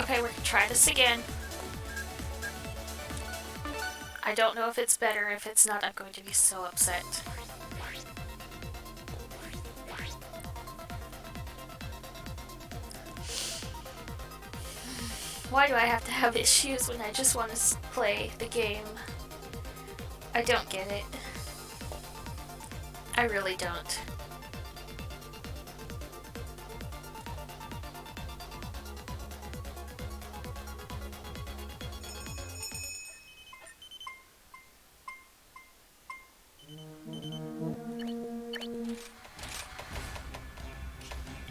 Okay, we're gonna try this again. I don't know if it's better. If it's not, I'm going to be so upset. Why do I have to have issues when I just want to play the game? I don't get it. I really don't.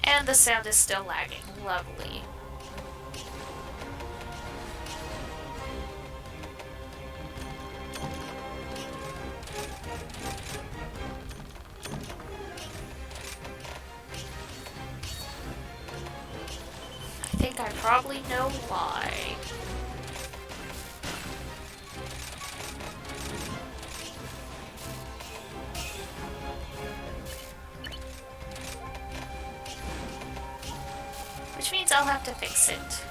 And the sound is still lagging. Lovely. I think I probably know why. Which means I'll have to fix it.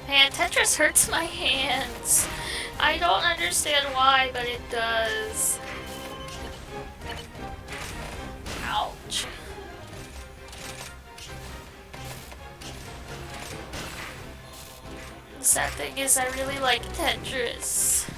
Man, Tetris hurts my hands. I don't understand why, but it does. Ouch. The sad thing is I really like Tetris.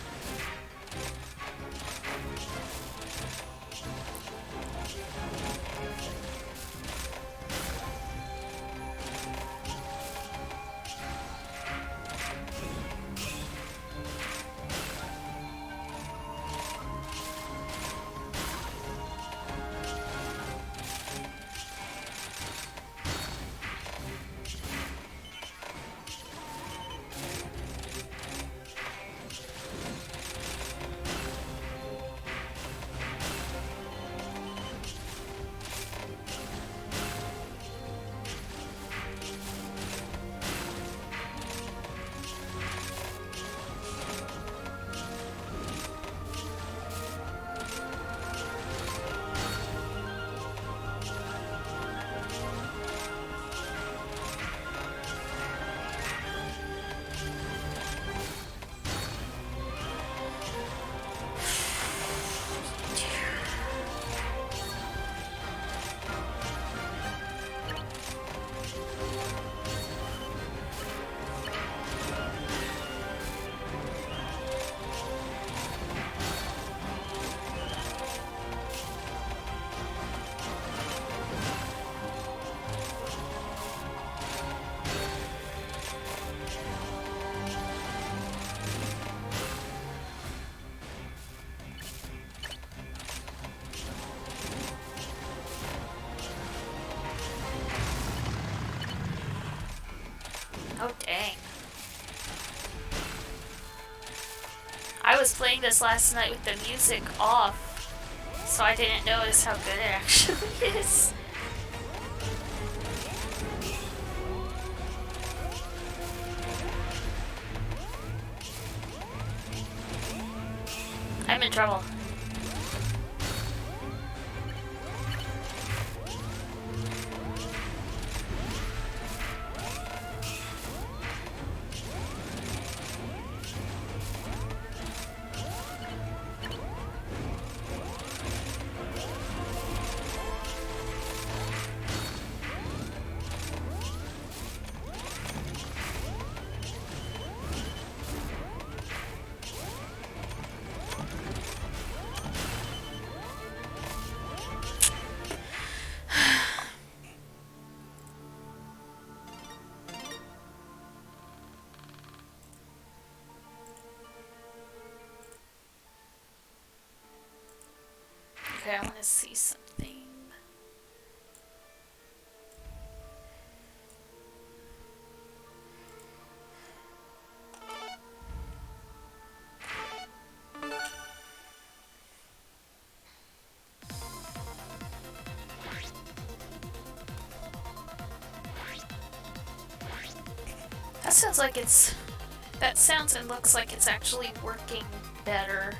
Oh, dang. I was playing this last night with the music off, so I didn't notice how good it actually is. I'm in trouble. Okay, I want to see something. That sounds like it's... That sounds and looks like it's actually working better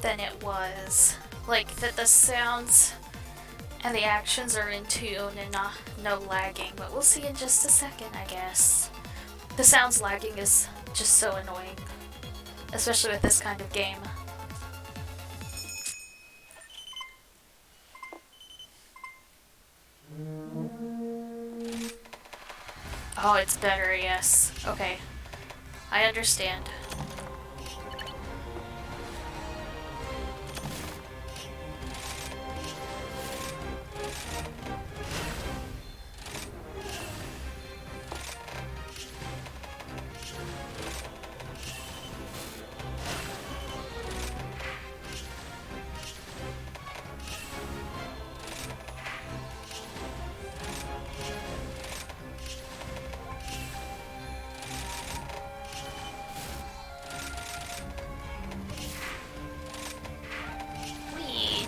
than it was. Like, that the sounds and the actions are in tune and no lagging. But we'll see in just a second, I guess. The sounds lagging is just so annoying. Especially with this kind of game. Oh, it's better, yes. Okay. I understand.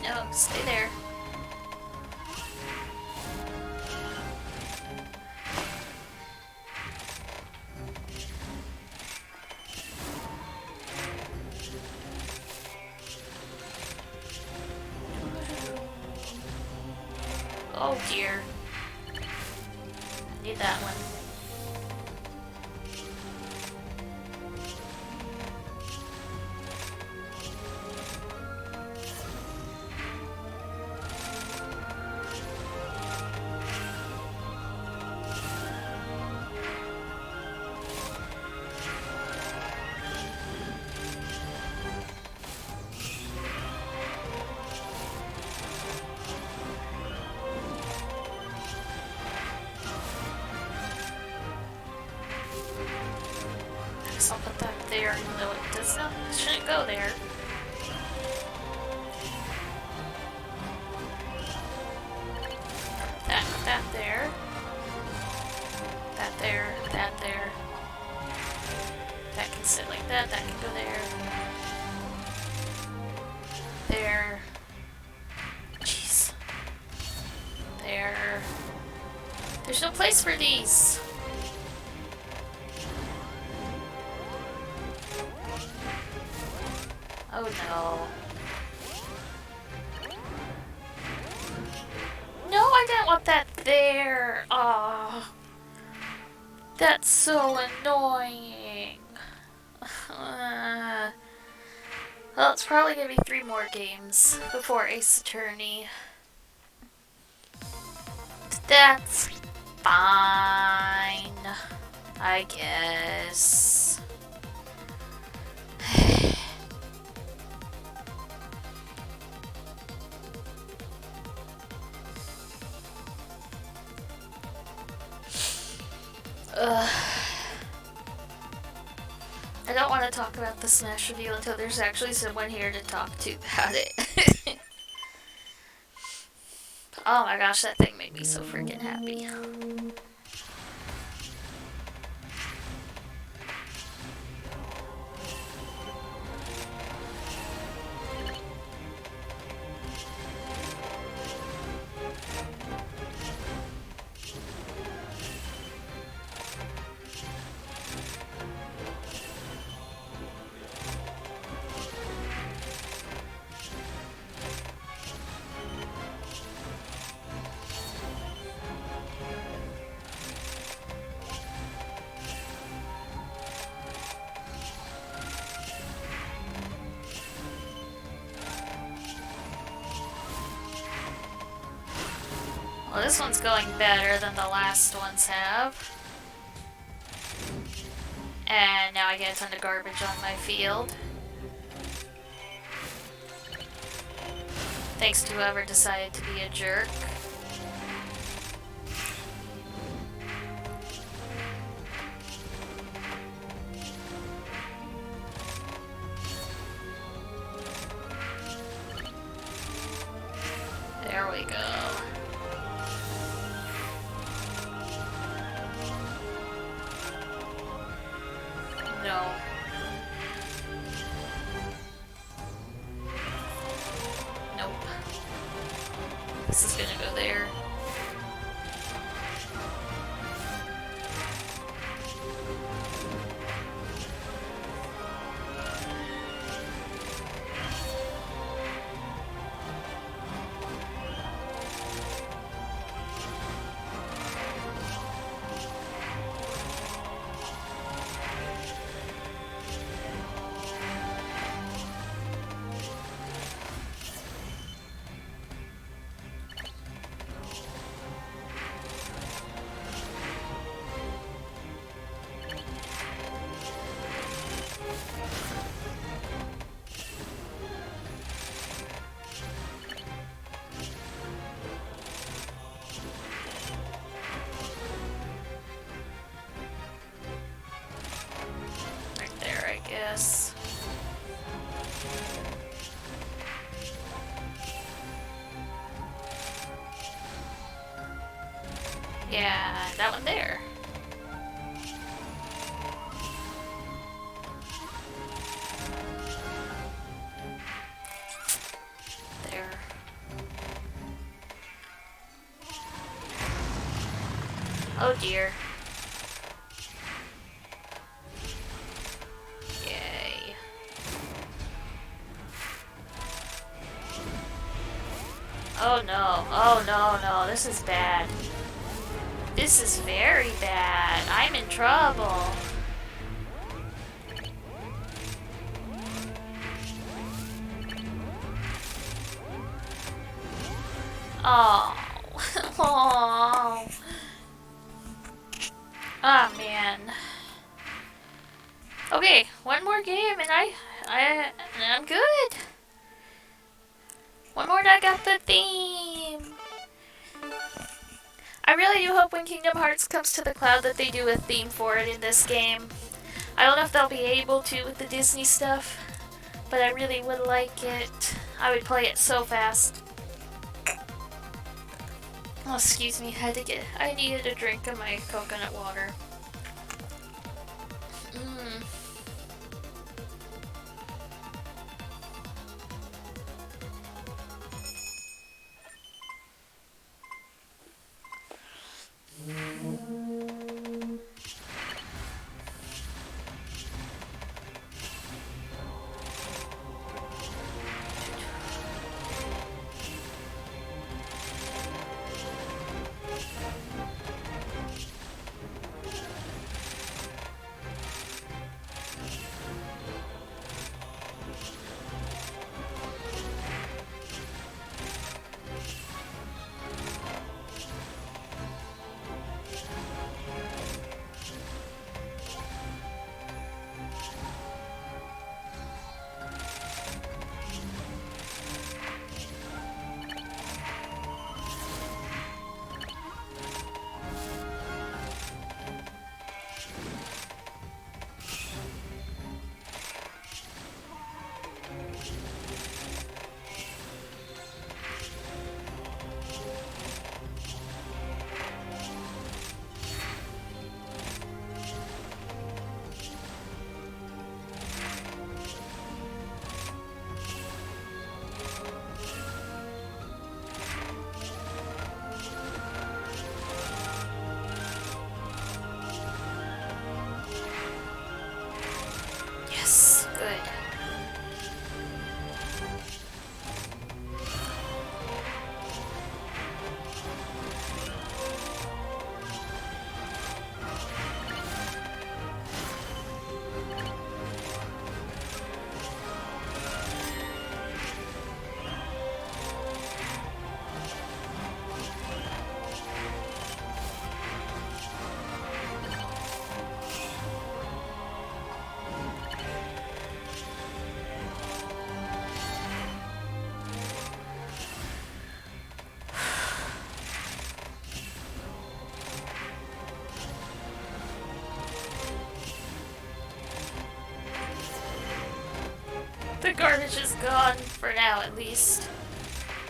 No, stay there. Oh dear. Need that one. I'll put that there, even though it does not, shouldn't go there. That there. That there, that there. That can sit like that can go there. There. Jeez. There. There's no place for these. Oh no. No, I didn't want that there. Oh, that's so annoying. Well, it's probably gonna be 3 more games before Ace Attorney. That's fine, I guess. I don't want to talk about the Smash reveal until there's actually someone here to talk to about it. Oh my gosh, that thing made me so freaking happy. Well, this one's going better than the last ones have. And now I get a ton of garbage on my field. Thanks to whoever decided to be a jerk. we go. No. Nope. This is gonna go there. Yes. Yeah, that one there. There. Oh dear. Oh no, oh no, no, this is bad. This is very bad. I'm in trouble. Oh. Oh. Ah, man. Okay, one more game and I'm good. One more and I got the theme. I really do hope when Kingdom Hearts comes to the cloud that they do a theme for it in this game. I don't know if they'll be able to with the Disney stuff, but I really would like it. I would play it so fast. Oh, excuse me, I needed a drink of my coconut water. The garbage is gone, for now at least.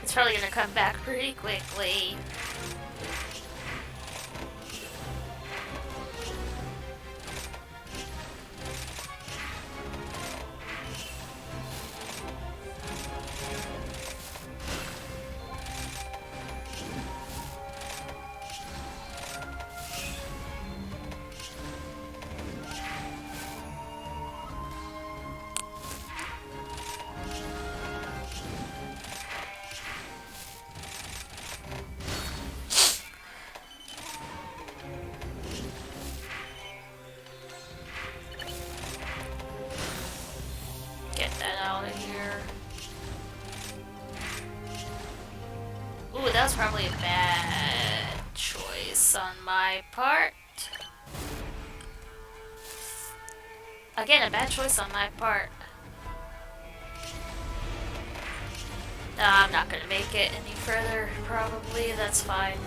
It's It's probably gonna come back pretty quickly. Get that out of here. Ooh, that was probably a bad choice on my part. Again, a bad choice on my part. No, I'm not gonna make it any further, probably. That's fine.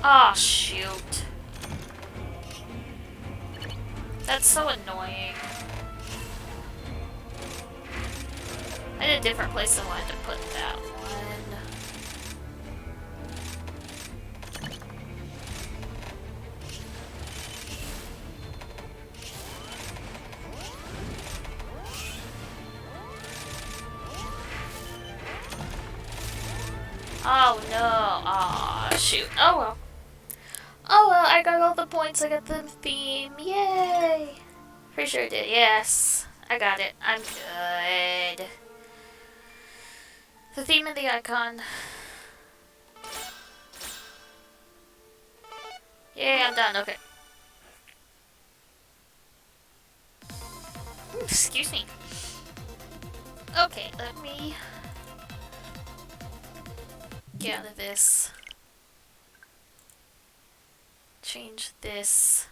Oh, shoot. That's so annoying. I had a different place I wanted to put that one. Oh no. Aw, shoot. Oh well. Oh well, I got all the points. I got the theme. Yay! Pretty sure I did. Yes. I got it. I'm good. The theme and the icon. Yay, I'm done. Okay. Ooh, excuse me. Okay, let me get out of this. Change this.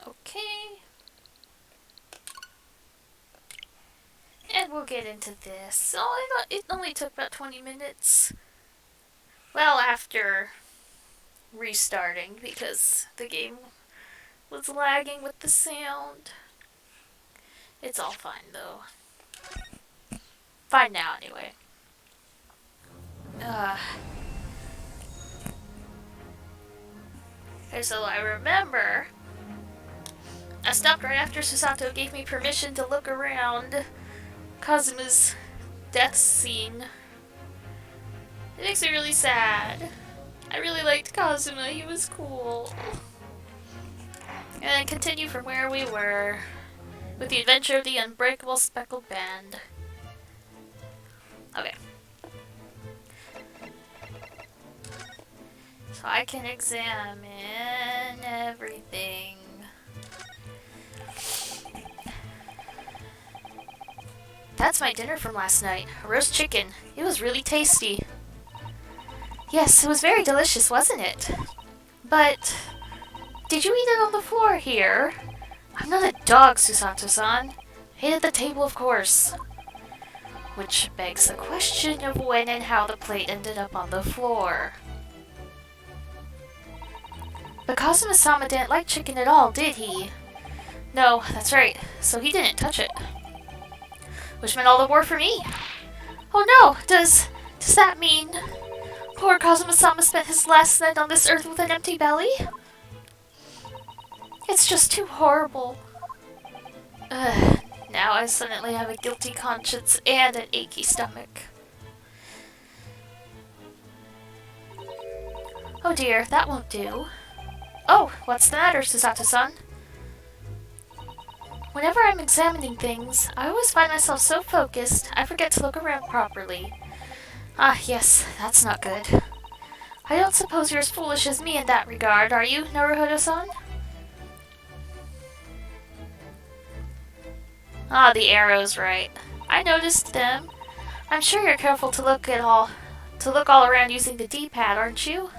Okay. And we'll get into this. Oh, it only took about 20 minutes. Well, after restarting, because the game was lagging with the sound. It's all fine, though. Fine now, anyway. Okay, so I remember I stopped right after Susato gave me permission to look around Kazuma's death scene. It makes me really sad. I really liked Kazuma, he was cool. And then continue from where we were, with the adventure of the unbreakable speckled band. Okay. So I can examine everything. That's my dinner from last night, a roast chicken. It was really tasty. Yes, it was very delicious, wasn't it? But did you eat it on the floor here? I'm not a dog, Susato-san. I ate at the table, of course. Which begs the question of when and how the plate ended up on the floor. But Kazuma-sama didn't like chicken at all, did he? No, that's right. So he didn't touch it. Which meant all the more for me. Oh no! Does that mean poor Kazuma-sama spent his last night on this earth with an empty belly? It's just too horrible. Now I suddenly have a guilty conscience and an achy stomach. Oh dear, that won't do. Oh, what's the matter, Susato-san? Whenever I'm examining things, I always find myself so focused, I forget to look around properly. Ah, yes, that's not good. I don't suppose you're as foolish as me in that regard, are you, Naruhodo-san? Ah, the arrows, right. I noticed them. I'm sure you're careful to look all around using the D-pad, aren't you?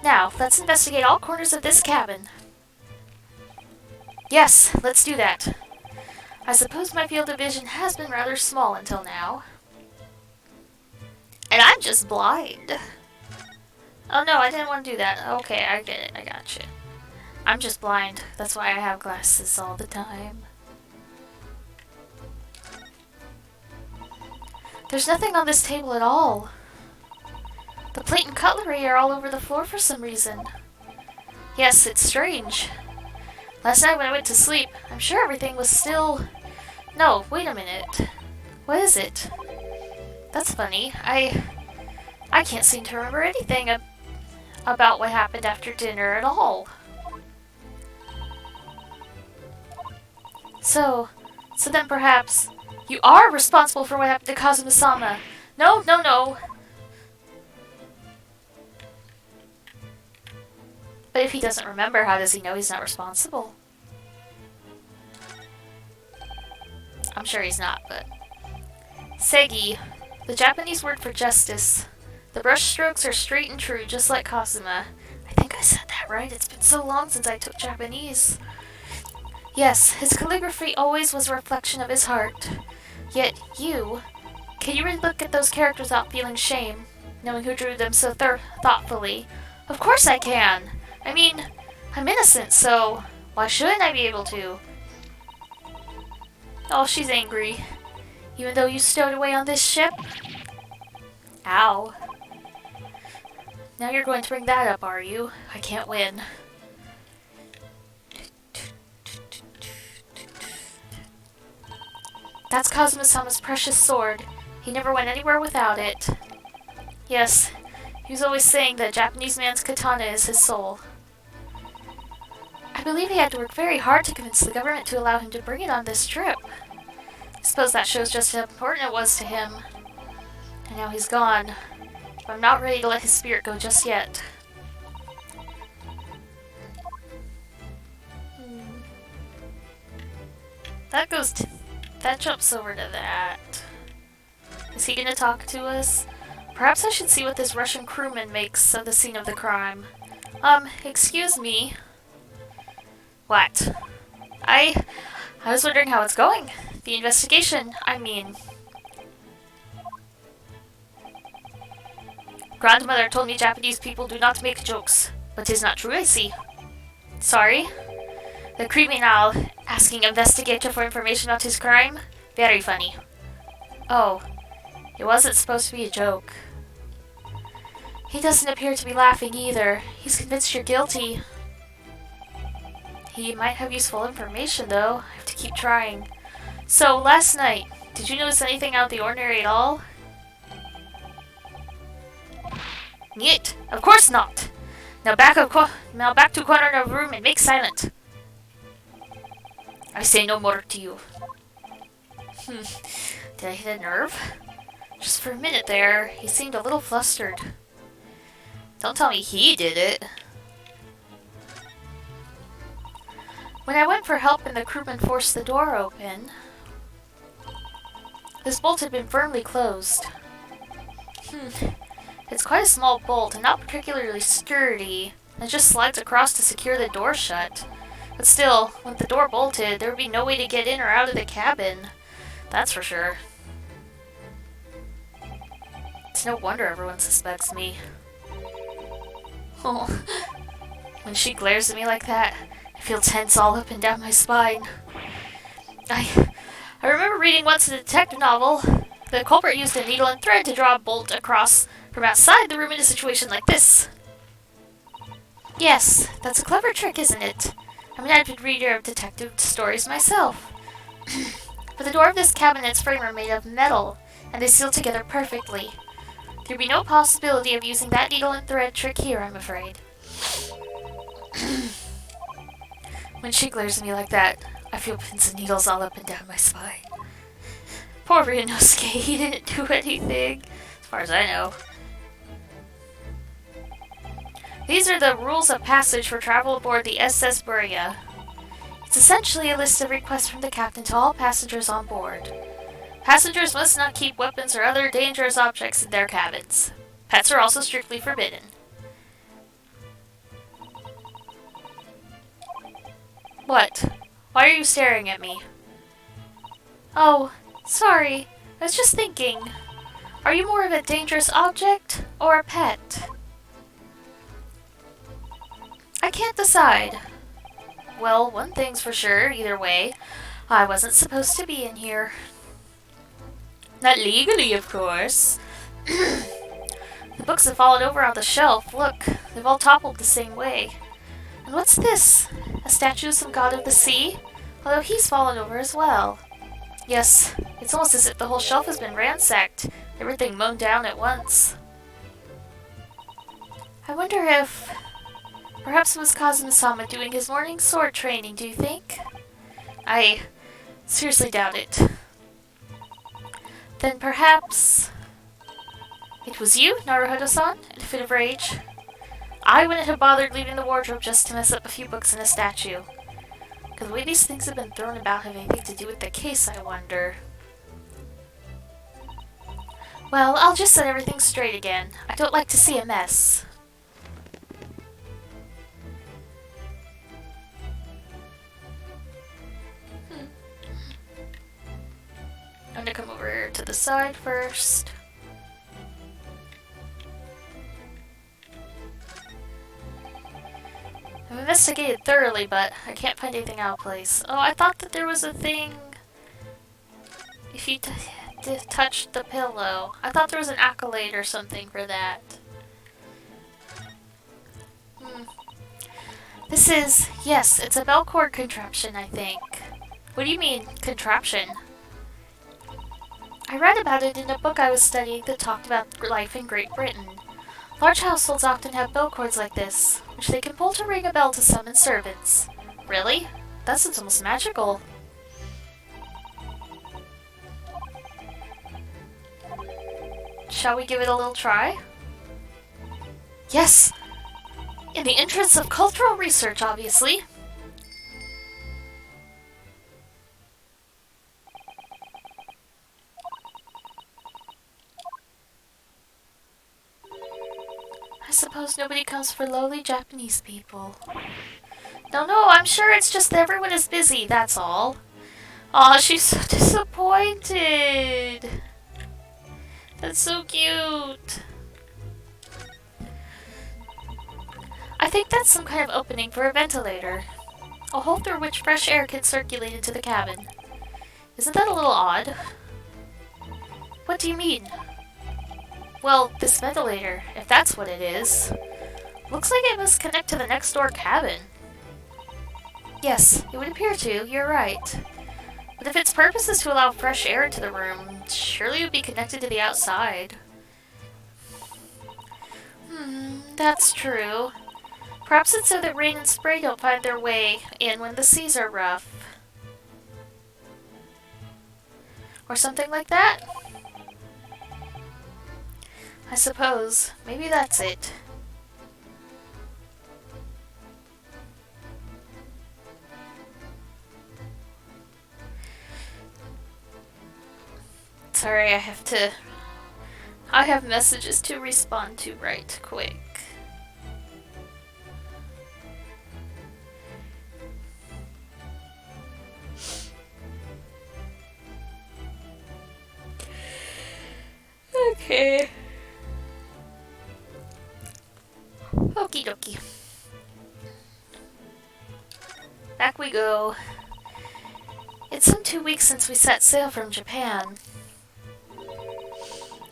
Now, let's investigate all corners of this cabin. Yes, let's do that. I suppose my field of vision has been rather small until now. And I'm just blind. Oh no, I didn't want to do that. Okay, I get it. I got you. I'm just blind. That's why I have glasses all the time. There's nothing on this table at all. The plate and cutlery are all over the floor for some reason. Yes, it's strange. Last night when I went to sleep, I'm sure everything was still... No, wait a minute. What is it? That's funny. I can't seem to remember anything about what happened after dinner at all. So then perhaps you are responsible for what happened to Kazuma-sama. No, no, no. But if he doesn't remember, how does he know he's not responsible? I'm sure he's not, but... Segi, the Japanese word for justice. The brush strokes are straight and true, just like Kazuma. I think I said that right. It's been so long since I took Japanese. Yes, his calligraphy always was a reflection of his heart. Yet you... Can you really look at those characters without feeling shame, knowing who drew them so thoughtfully? Of course I can! I mean, I'm innocent, so why shouldn't I be able to? Oh, she's angry. Even though you stowed away on this ship? Ow. Now you're going to bring that up, are you? I can't win. That's Kazuma-sama's precious sword. He never went anywhere without it. Yes, he was always saying that a Japanese man's katana is his soul. I believe he had to work very hard to convince the government to allow him to bring it on this trip. I suppose that shows just how important it was to him. And now he's gone. But I'm not ready to let his spirit go just yet. That jumps over to that. Is he gonna talk to us? Perhaps I should see what this Russian crewman makes of the scene of the crime. Excuse me. What? I was wondering how it's going. The investigation, I mean. Grandmother told me Japanese people do not make jokes, but 'tis not true, I see. Sorry? The criminal asking investigator for information about his crime? Very funny. Oh, it wasn't supposed to be a joke. He doesn't appear to be laughing either. He's convinced you're guilty. He might have useful information, though. I have to keep trying. So, last night, did you notice anything out of the ordinary at all? Niet, of course not. Now back to corner of the room and make silent. I say no more to you. Did I hit a nerve? Just for a minute there, he seemed a little flustered. Don't tell me he did it. When I went for help and the crewman forced the door open, this bolt had been firmly closed. It's quite a small bolt and not particularly sturdy. It just slides across to secure the door shut. But still, with the door bolted, there would be no way to get in or out of the cabin. That's for sure. It's no wonder everyone suspects me. Oh, when she glares at me like that, I feel tense all up and down my spine. I remember reading once in a detective novel, the culprit used a needle and thread to draw a bolt across from outside the room in a situation like this. Yes, that's a clever trick, isn't it? I'm an avid reader of detective stories myself. But the door of this cabinet's frame are made of metal, and they seal together perfectly. There'd be no possibility of using that needle and thread trick here, I'm afraid. When she glares at me like that, I feel pins and needles all up and down my spine. Poor Ryunosuke, he didn't do anything, as far as I know. These are the rules of passage for travel aboard the SS Buria. It's essentially a list of requests from the captain to all passengers on board. Passengers must not keep weapons or other dangerous objects in their cabins. Pets are also strictly forbidden. What? Why are you staring at me? Oh, sorry. I was just thinking. Are you more of a dangerous object or a pet? I can't decide. Well, one thing's for sure, either way. I wasn't supposed to be in here. Not legally, of course. The books have fallen over on the shelf. Look, they've all toppled the same way. And what's this? A statue of some god of the sea? Although he's fallen over as well. Yes, it's almost as if the whole shelf has been ransacked. Everything mown down at once. I wonder if... Perhaps it was Kazuma-sama doing his morning sword training, do you think? I seriously doubt it. Then perhaps... It was you, Naruhodo-san, in a fit of rage? I wouldn't have bothered leaving the wardrobe just to mess up a few books and a statue. Because the way these things have been thrown about have anything to do with the case, I wonder. Well, I'll just set everything straight again. I don't like to see a mess. I'm gonna come over to the side first. I've investigated thoroughly, but I can't find anything out of place. Oh, I thought that there was a thing... If you touched the pillow. I thought there was an accolade or something for that. This is... Yes, it's a bell cord contraption, I think. What do you mean, contraption? I read about it in a book I was studying that talked about life in Great Britain. Large households often have bell cords like this, which they can pull to ring a bell to summon servants. Really? That sounds almost magical. Shall we give it a little try? Yes! In the interests of cultural research, obviously. I suppose nobody comes for lowly Japanese people. No, I'm sure it's just that everyone is busy, that's all. Aw, she's so disappointed. That's so cute. I think that's some kind of opening for a ventilator. A hole through which fresh air can circulate into the cabin. Isn't that a little odd? What do you mean? Well, this ventilator, if that's what it is, looks like it must connect to the next door cabin. Yes, it would appear to, you're right. But if its purpose is to allow fresh air into the room, surely it would be connected to the outside. That's true. Perhaps it's so that rain and spray don't find their way in when the seas are rough. Or something like that? I suppose. Maybe that's it. Sorry, I have messages to respond to right quick. Okay. Okie dokie. Back we go. It's some 2 weeks since we set sail from Japan.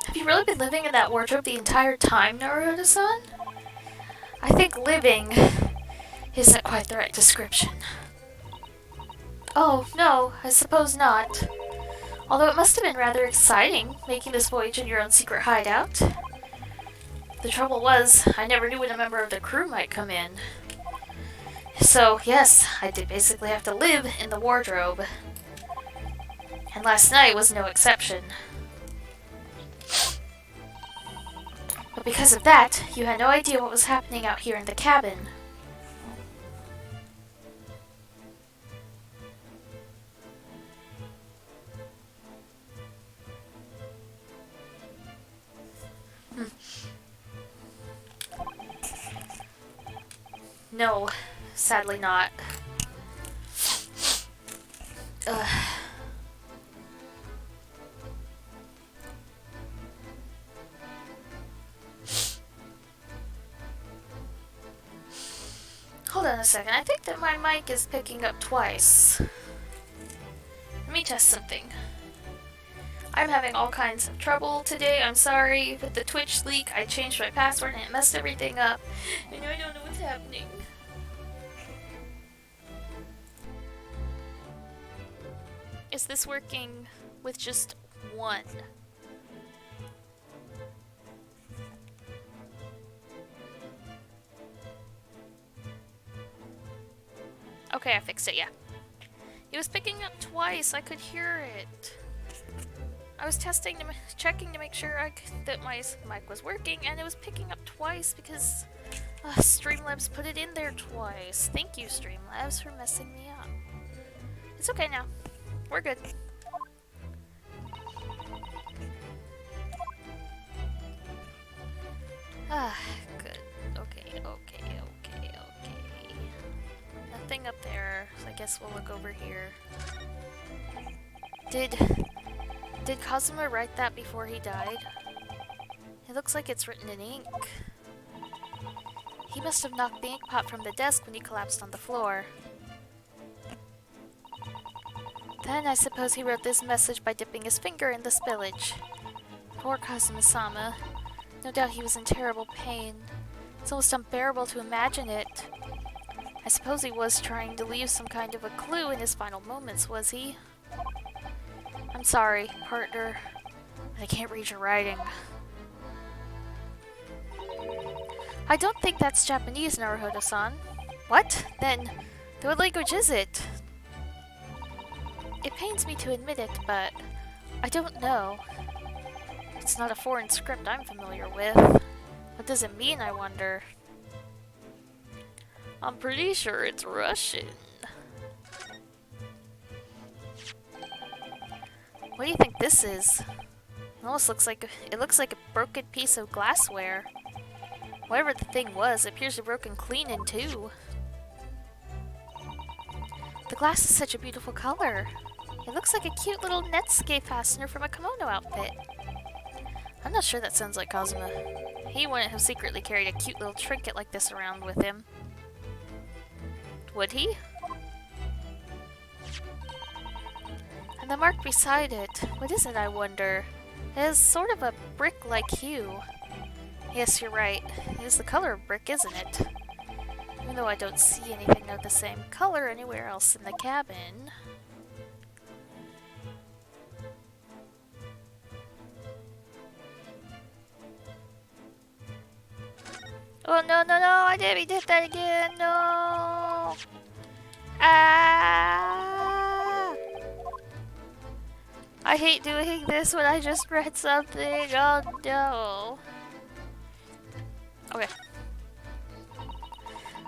Have you really been living in that wardrobe the entire time, Naruhodo-san? I think living isn't quite the right description. Oh, no, I suppose not. Although it must have been rather exciting, making this voyage in your own secret hideout. The trouble was, I never knew when a member of the crew might come in. So, yes, I did basically have to live in the wardrobe. And last night was no exception. But because of that, you had no idea what was happening out here in the cabin. No, sadly not. Ugh. Hold on a second, I think that my mic is picking up twice. Let me test something. I'm having all kinds of trouble today, I'm sorry. With the Twitch leak, I changed my password and it messed everything up. And I don't know what's happening. Is this working with just one? Okay, I fixed it, yeah. It was picking up twice, I could hear it. I was checking to make sure that my mic was working, and it was picking up twice because Streamlabs put it in there twice. Thank you, Streamlabs, for messing me up. It's okay now. We're good. Good. Okay. Nothing up there, so I guess we'll look over here. Did Cosmo write that before he died? It looks like it's written in ink. He must have knocked the ink pot from the desk when he collapsed on the floor. Then I suppose he wrote this message by dipping his finger in the spillage. Poor Kazuma-sama. No doubt he was in terrible pain. It's almost unbearable to imagine it. I suppose he was trying to leave some kind of a clue in his final moments, was he? I'm sorry, partner, but I can't read your writing. I don't think that's Japanese, Naruhodo-san. What? Then, what language is it? It pains me to admit it, but I don't know. It's not a foreign script I'm familiar with. What does it mean, I wonder? I'm pretty sure it's Russian. What do you think this is? It almost looks like a broken piece of glassware. Whatever the thing was, it appears to be broken clean in two. The glass is such a beautiful color. It looks like a cute little Netscape fastener from a kimono outfit. I'm not sure that sounds like Kazuma. He wouldn't have secretly carried a cute little trinket like this around with him. Would he? And the mark beside it, what is it, I wonder? It has sort of a brick-like hue. Yes, you're right. It is the color of brick, isn't it? Even though I don't see anything of the same color anywhere else in the cabin. Oh, no, I did that again, no! Ah! I hate doing this when I just read something, oh no. Okay.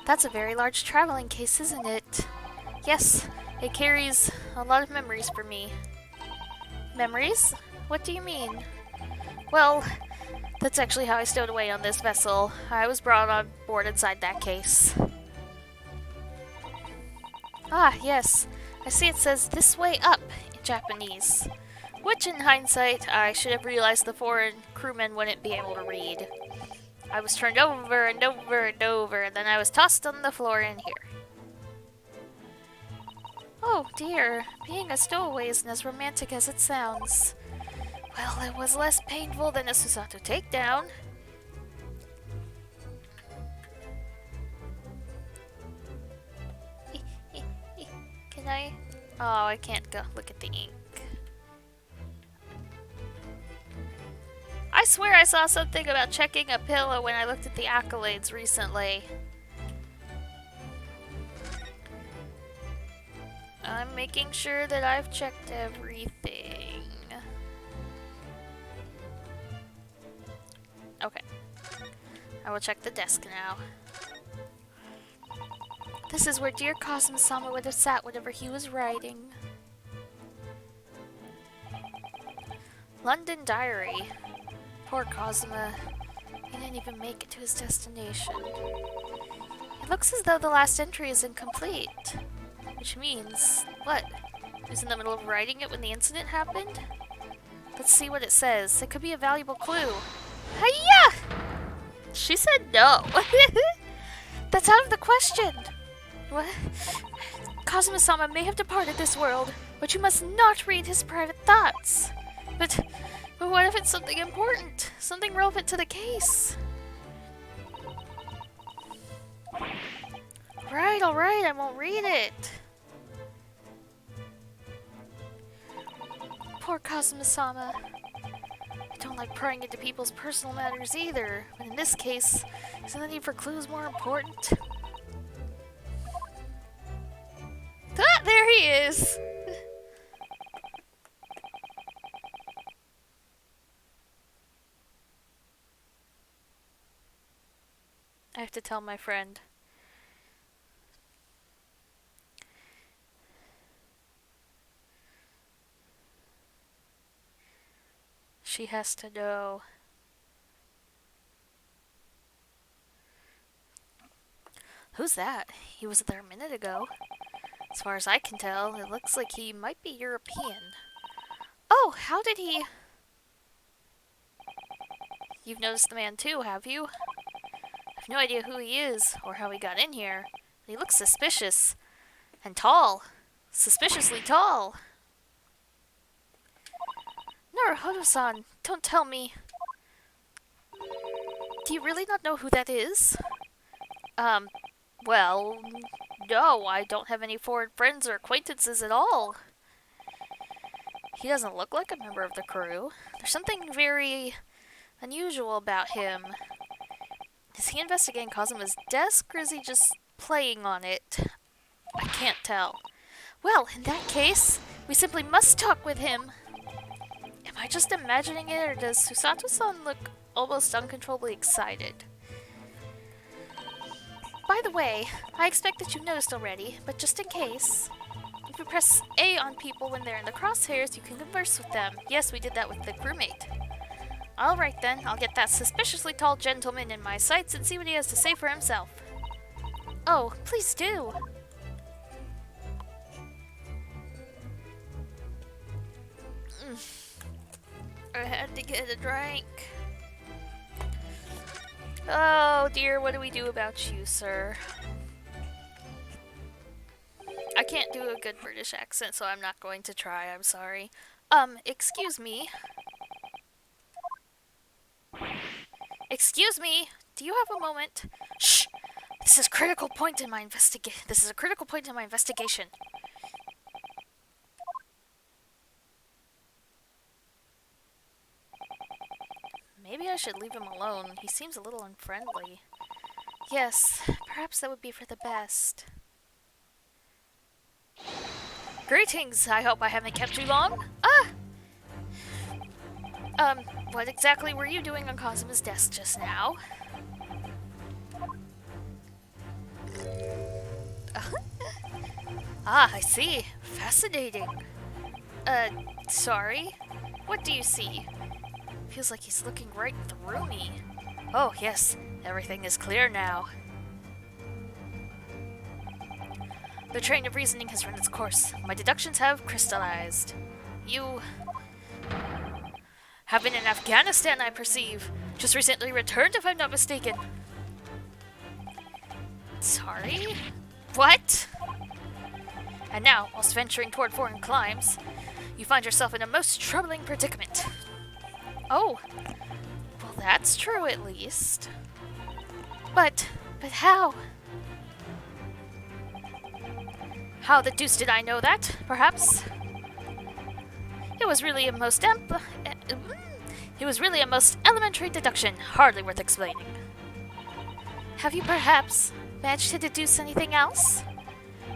That's a very large traveling case, isn't it? Yes, it carries a lot of memories for me. Memories? What do you mean? Well, that's actually how I stowed away on this vessel. I was brought on board inside that case. Ah, yes. I see it says "this way up" in Japanese. Which, in hindsight, I should have realized the foreign crewmen wouldn't be able to read. I was turned over and over and over, and then I was tossed on the floor in here. Oh dear, being a stowaway isn't as romantic as it sounds. Well, it was less painful than a Susato takedown. Can I? Oh, I can't go look at the ink. I swear I saw something about checking a pillow when I looked at the accolades recently. I'm making sure that I've checked everything. Okay. I will check the desk now. This is where dear Kazuma-sama would have sat whatever he was writing. London Diary. Poor Kazuma. didn't even make it to his destination. It looks as though the last entry is incomplete. Which means... what? He was in the middle of writing it when the incident happened? Let's see what it says. It could be a valuable clue. Hiya! She said no. That's out of the question. What? Kazuma-sama may have departed this world, but you must not read his private thoughts. But what if it's something important? Something relevant to the case? Alright, I won't read it. Poor Kazuma-sama. I don't like prying into people's personal matters either, but in this case, isn't the need for clues more important? Ah, there he is! I have to tell my friend. She has to know. Who's that? He was there a minute ago. As far as I can tell, it looks like he might be European. Oh, how did he... You've noticed the man too, have you? I have no idea who he is, or how he got in here. But he looks suspicious. And tall. Suspiciously tall. Naruhodo-san, don't tell me. Do you really not know who that is? Well, no, I don't have any foreign friends or acquaintances at all. He doesn't look like a member of the crew. There's something very unusual about him. Is he investigating Kazuma's desk, or is he just playing on it? I can't tell. Well, in that case, we simply must talk with him. Am I just imagining it, or does Susato-san look almost uncontrollably excited? By the way, I expect that you've noticed already, but just in case, if you press A on people when they're in the crosshairs, you can converse with them. Yes, we did that with the crewmate. Alright then, I'll get that suspiciously tall gentleman in my sights and see what he has to say for himself. Oh, please do. I had to get a drink. Oh dear, what do we do about you, sir? I can't do a good British accent, so I'm not going to try, I'm sorry. Excuse me. Excuse me, do you have a moment? Shh! This is a critical point in my investigation. Maybe I should leave him alone. He seems a little unfriendly. Yes, perhaps that would be for the best. Greetings! I hope I haven't kept you long. What exactly were you doing on Kazuma's desk just now? I see. Fascinating. Sorry? What do you see? Feels like he's looking right through me. Oh, yes. Everything is clear now. The train of reasoning has run its course. My deductions have crystallized. You have been in Afghanistan, I perceive. Just recently returned, if I'm not mistaken. Sorry? What? And now, whilst venturing toward foreign climes, you find yourself in a most troubling predicament. Oh, well that's true at least. But how? How the deuce did I know that, perhaps? It was really a most elementary deduction, hardly worth explaining. Have you perhaps managed to deduce anything else?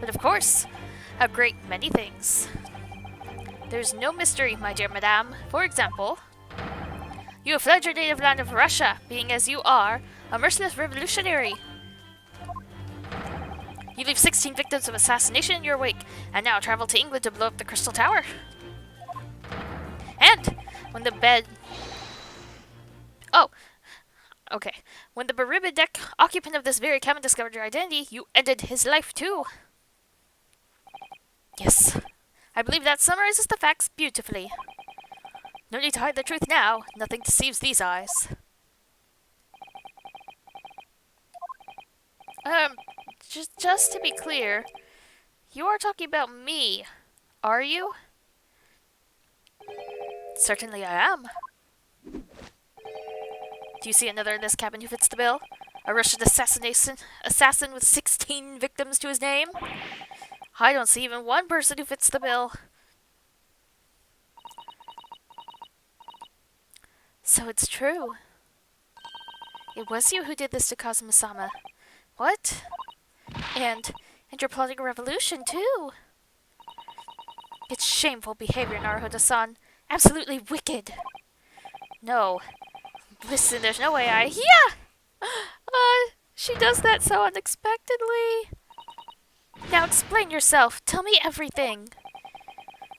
But of course, a great many things. There's no mystery, my dear madame. For example, you have fled your native land of Russia, being as you are, a merciless revolutionary. You leave 16 victims of assassination in your wake, and now travel to England to blow up the Crystal Tower. And when the bed... Oh, Okay. When the Baribidek, occupant of this very cabin, discovered your identity, you ended his life too. Yes. I believe that summarizes the facts beautifully. No need to hide the truth now. Nothing deceives these eyes. Just to be clear, you are talking about me, are you? Certainly I am. Do you see another in this cabin who fits the bill? A Russian assassin with 16 victims to his name? I don't see even one person who fits the bill. So it's true. It was you who did this to Kazuma-sama. What? And you're plotting a revolution, too. It's shameful behavior, Naruhodo-san. Absolutely wicked. No. Listen, there's no way Yeah! She does that so unexpectedly. Now explain yourself. Tell me everything.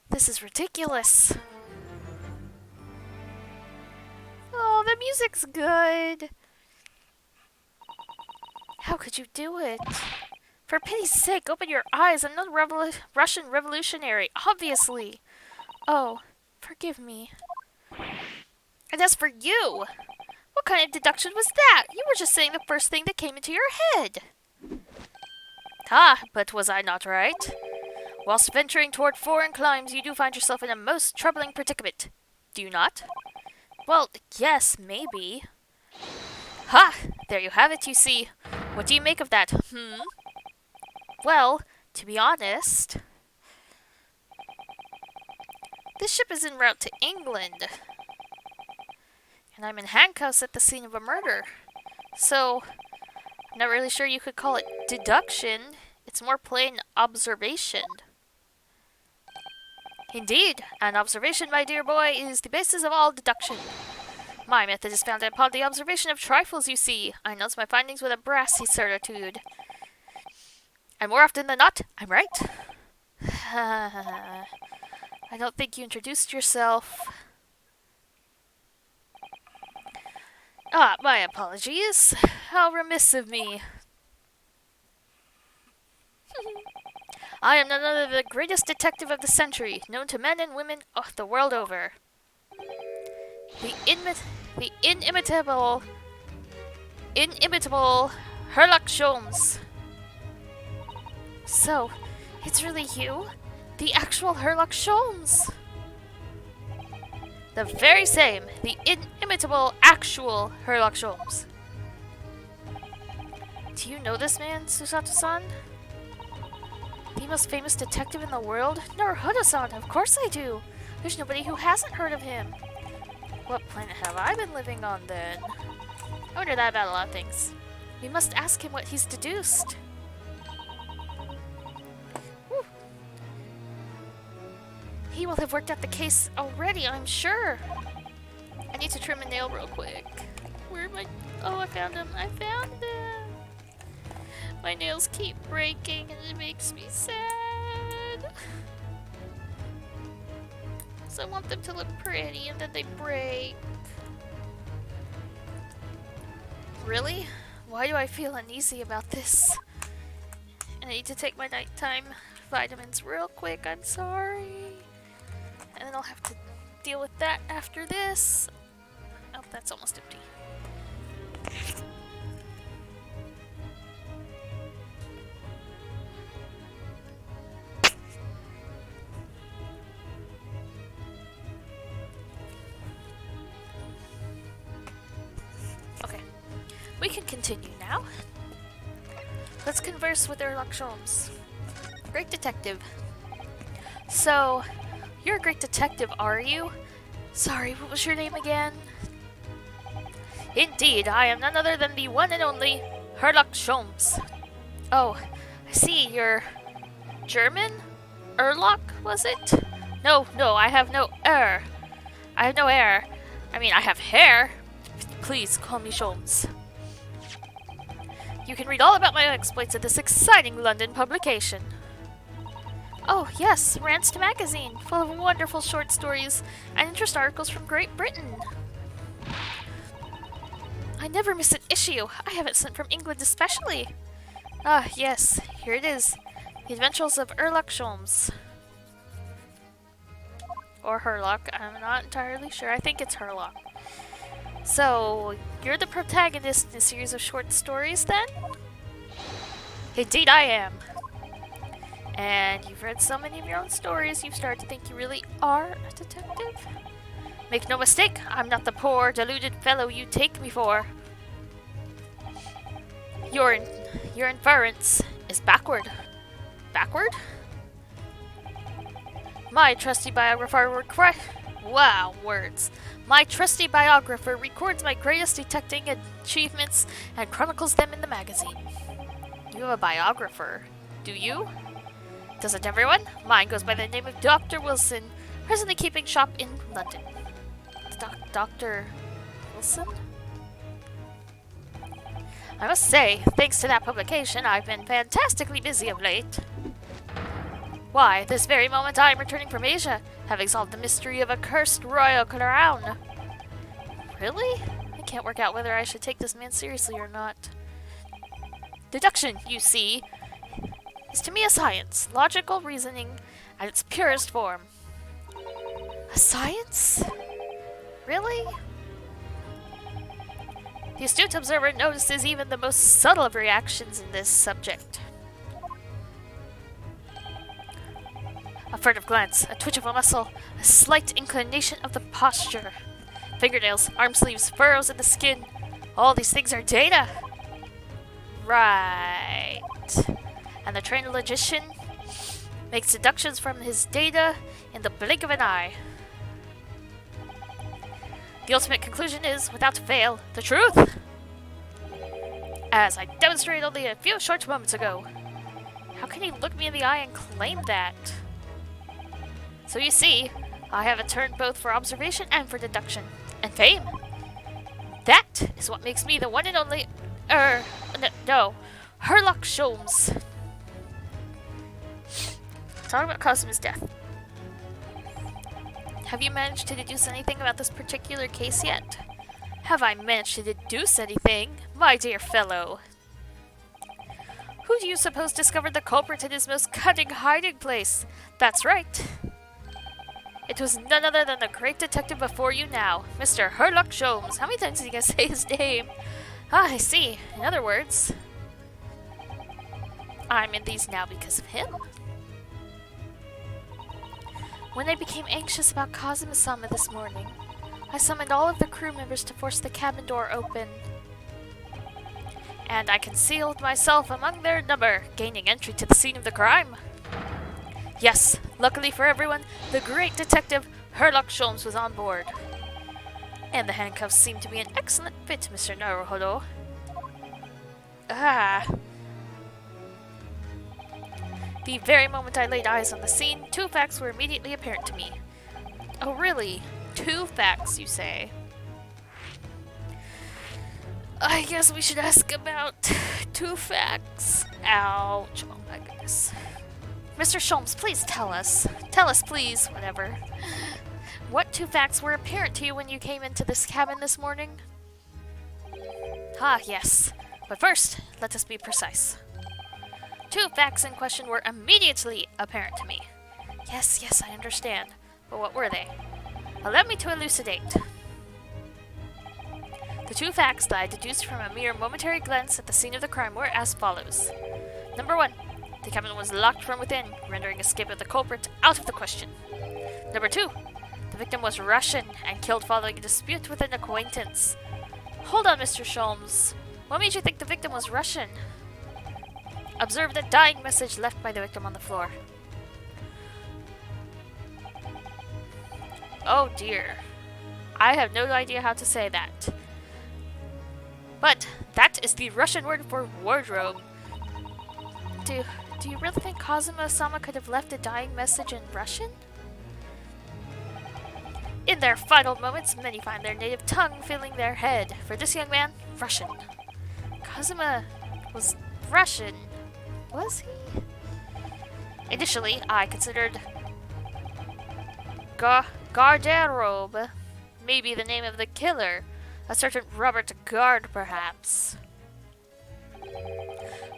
This is ridiculous. Oh, the music's good. How could you do it? For pity's sake, open your eyes. I'm not a Russian revolutionary, obviously. Oh, forgive me. And as for you, what kind of deduction was that? You were just saying the first thing that came into your head. Ah, but was I not right? Whilst venturing toward foreign climes, you do find yourself in a most troubling predicament. Do you not? Well, yes, maybe. Ha! There you have it, you see. What do you make of that, Well, to be honest, this ship is en route to England. And I'm in handcuffs at the scene of a murder. So, I'm not really sure you could call it deduction. It's more plain observation. Indeed, an observation, my dear boy, is the basis of all deduction. My method is founded upon the observation of trifles, you see. I announce my findings with a brassy certitude. And more often than not, I'm right. I don't think you introduced yourself. Ah, my apologies. How remiss of me. I am none other than the greatest detective of the century, known to men and women the world over. The inimitable Herlock Sholmes. So, it's really you? The actual Herlock Sholmes? The very same, the inimitable actual Herlock Sholmes. Do you know this man, Susato-san? The most famous detective in the world? Naruhodo-san, of course I do. There's nobody who hasn't heard of him. What planet have I been living on, then? I wonder that about a lot of things. We must ask him what he's deduced. Whew. He will have worked out the case already, I'm sure. I need to trim a nail real quick. Where am I? Oh, I found him. I found him. My nails keep breaking and it makes me sad. So I want them to look pretty and then they break. Really? Why do I feel uneasy about this? I need to take my nighttime vitamins real quick, I'm sorry. And then I'll have to deal with that after this. Oh, that's almost empty. Okay, we can continue now. Let's converse with Herlock Sholmes. Great detective. So, you're a great detective, are you? Sorry, what was your name again? Indeed, I am none other than the one and only Herlock Sholmes. Oh, I see, you're German? Erlock, was it? No, I have no I have no hair. I mean, I have hair. Please call me Sholmes. You can read all about my exploits in this exciting London publication. Oh, yes, Rants magazine, full of wonderful short stories and interest articles from Great Britain. I I never miss an issue. I have it sent from England especially. Ah, yes, here it is. The Adventures of Sherlock Holmes. Or Herlock, I'm not entirely sure. I think it's Herlock. So, you're the protagonist in a series of short stories then? Indeed I am. And you've read so many of your own stories, you've started to think you really are a detective? Make no mistake, I'm not the poor, deluded fellow you take me for. Your inference is backward. Backward? My trusty biographer My trusty biographer records my greatest detecting achievements and chronicles them in the magazine. You have a biographer, do you? Doesn't everyone? Mine goes by the name of Dr. Wilson, presently keeping shop in London. Dr. Wilson? I must say, thanks to that publication, I've been fantastically busy of late. Why, this very moment I am returning from Asia, having solved the mystery of a cursed royal crown. Really? I can't work out whether I should take this man seriously or not. Deduction, you see, is to me a science, logical reasoning at its purest form. A science? Really? The astute observer notices even the most subtle of reactions in this subject. A furtive glance, a twitch of a muscle, a slight inclination of the posture. Fingernails, arm sleeves, furrows in the skin. All these things are data. Right. And the trained logician makes deductions from his data in the blink of an eye. The ultimate conclusion is, without fail, the truth! As I demonstrated only a few short moments ago. How can he look me in the eye and claim that? So you see, I have a turn both for observation and for deduction. And fame! That is what makes me the one and only... Sherlock Holmes. Talking about Cosmo's death. Have you managed to deduce anything about this particular case yet? Have I managed to deduce anything? My dear fellow. Who do you suppose discovered the culprit in his most cunning hiding place? That's right. It was none other than the great detective before you now, Mr. Sherlock Holmes. How many times did you guys say his name? Ah, I see. In other words, I'm in these now because of him. When I became anxious about Kazuma-sama this morning, I summoned all of the crew members to force the cabin door open. And I concealed myself among their number, gaining entry to the scene of the crime. Yes, luckily for everyone, the great detective Sherlock Holmes was on board. And the handcuffs seemed to be an excellent fit, Mr. Naruhodo. The very moment I laid eyes on the scene, two facts were immediately apparent to me. Oh really? Two facts, you say? I guess we should ask about two facts. Ouch. Oh my goodness. Mr. Holmes, please tell us. Tell us, please. Whatever. What two facts were apparent to you when you came into this cabin this morning? Ah, yes. But first, let us be precise. Two facts in question were immediately apparent to me. Yes, I understand. But what were they? Allow me to elucidate. The two facts that I deduced from a mere momentary glance at the scene of the crime were as follows. Number one, the cabin was locked from within, rendering escape of the culprit out of the question. Number two, the victim was Russian and killed following a dispute with an acquaintance. Hold on, Mr. Holmes. What made you think the victim was Russian? Observe the dying message left by the victim on the floor. Oh dear. I have no idea how to say that. But that is the Russian word for wardrobe. Do you really think Kazuma-sama could have left a dying message in Russian? In their final moments, many find their native tongue filling their head. For this young man, Russian. Kazuma was Russian. Was he? Initially, I considered garderobe maybe the name of the killer, A certain Robert Guard, perhaps.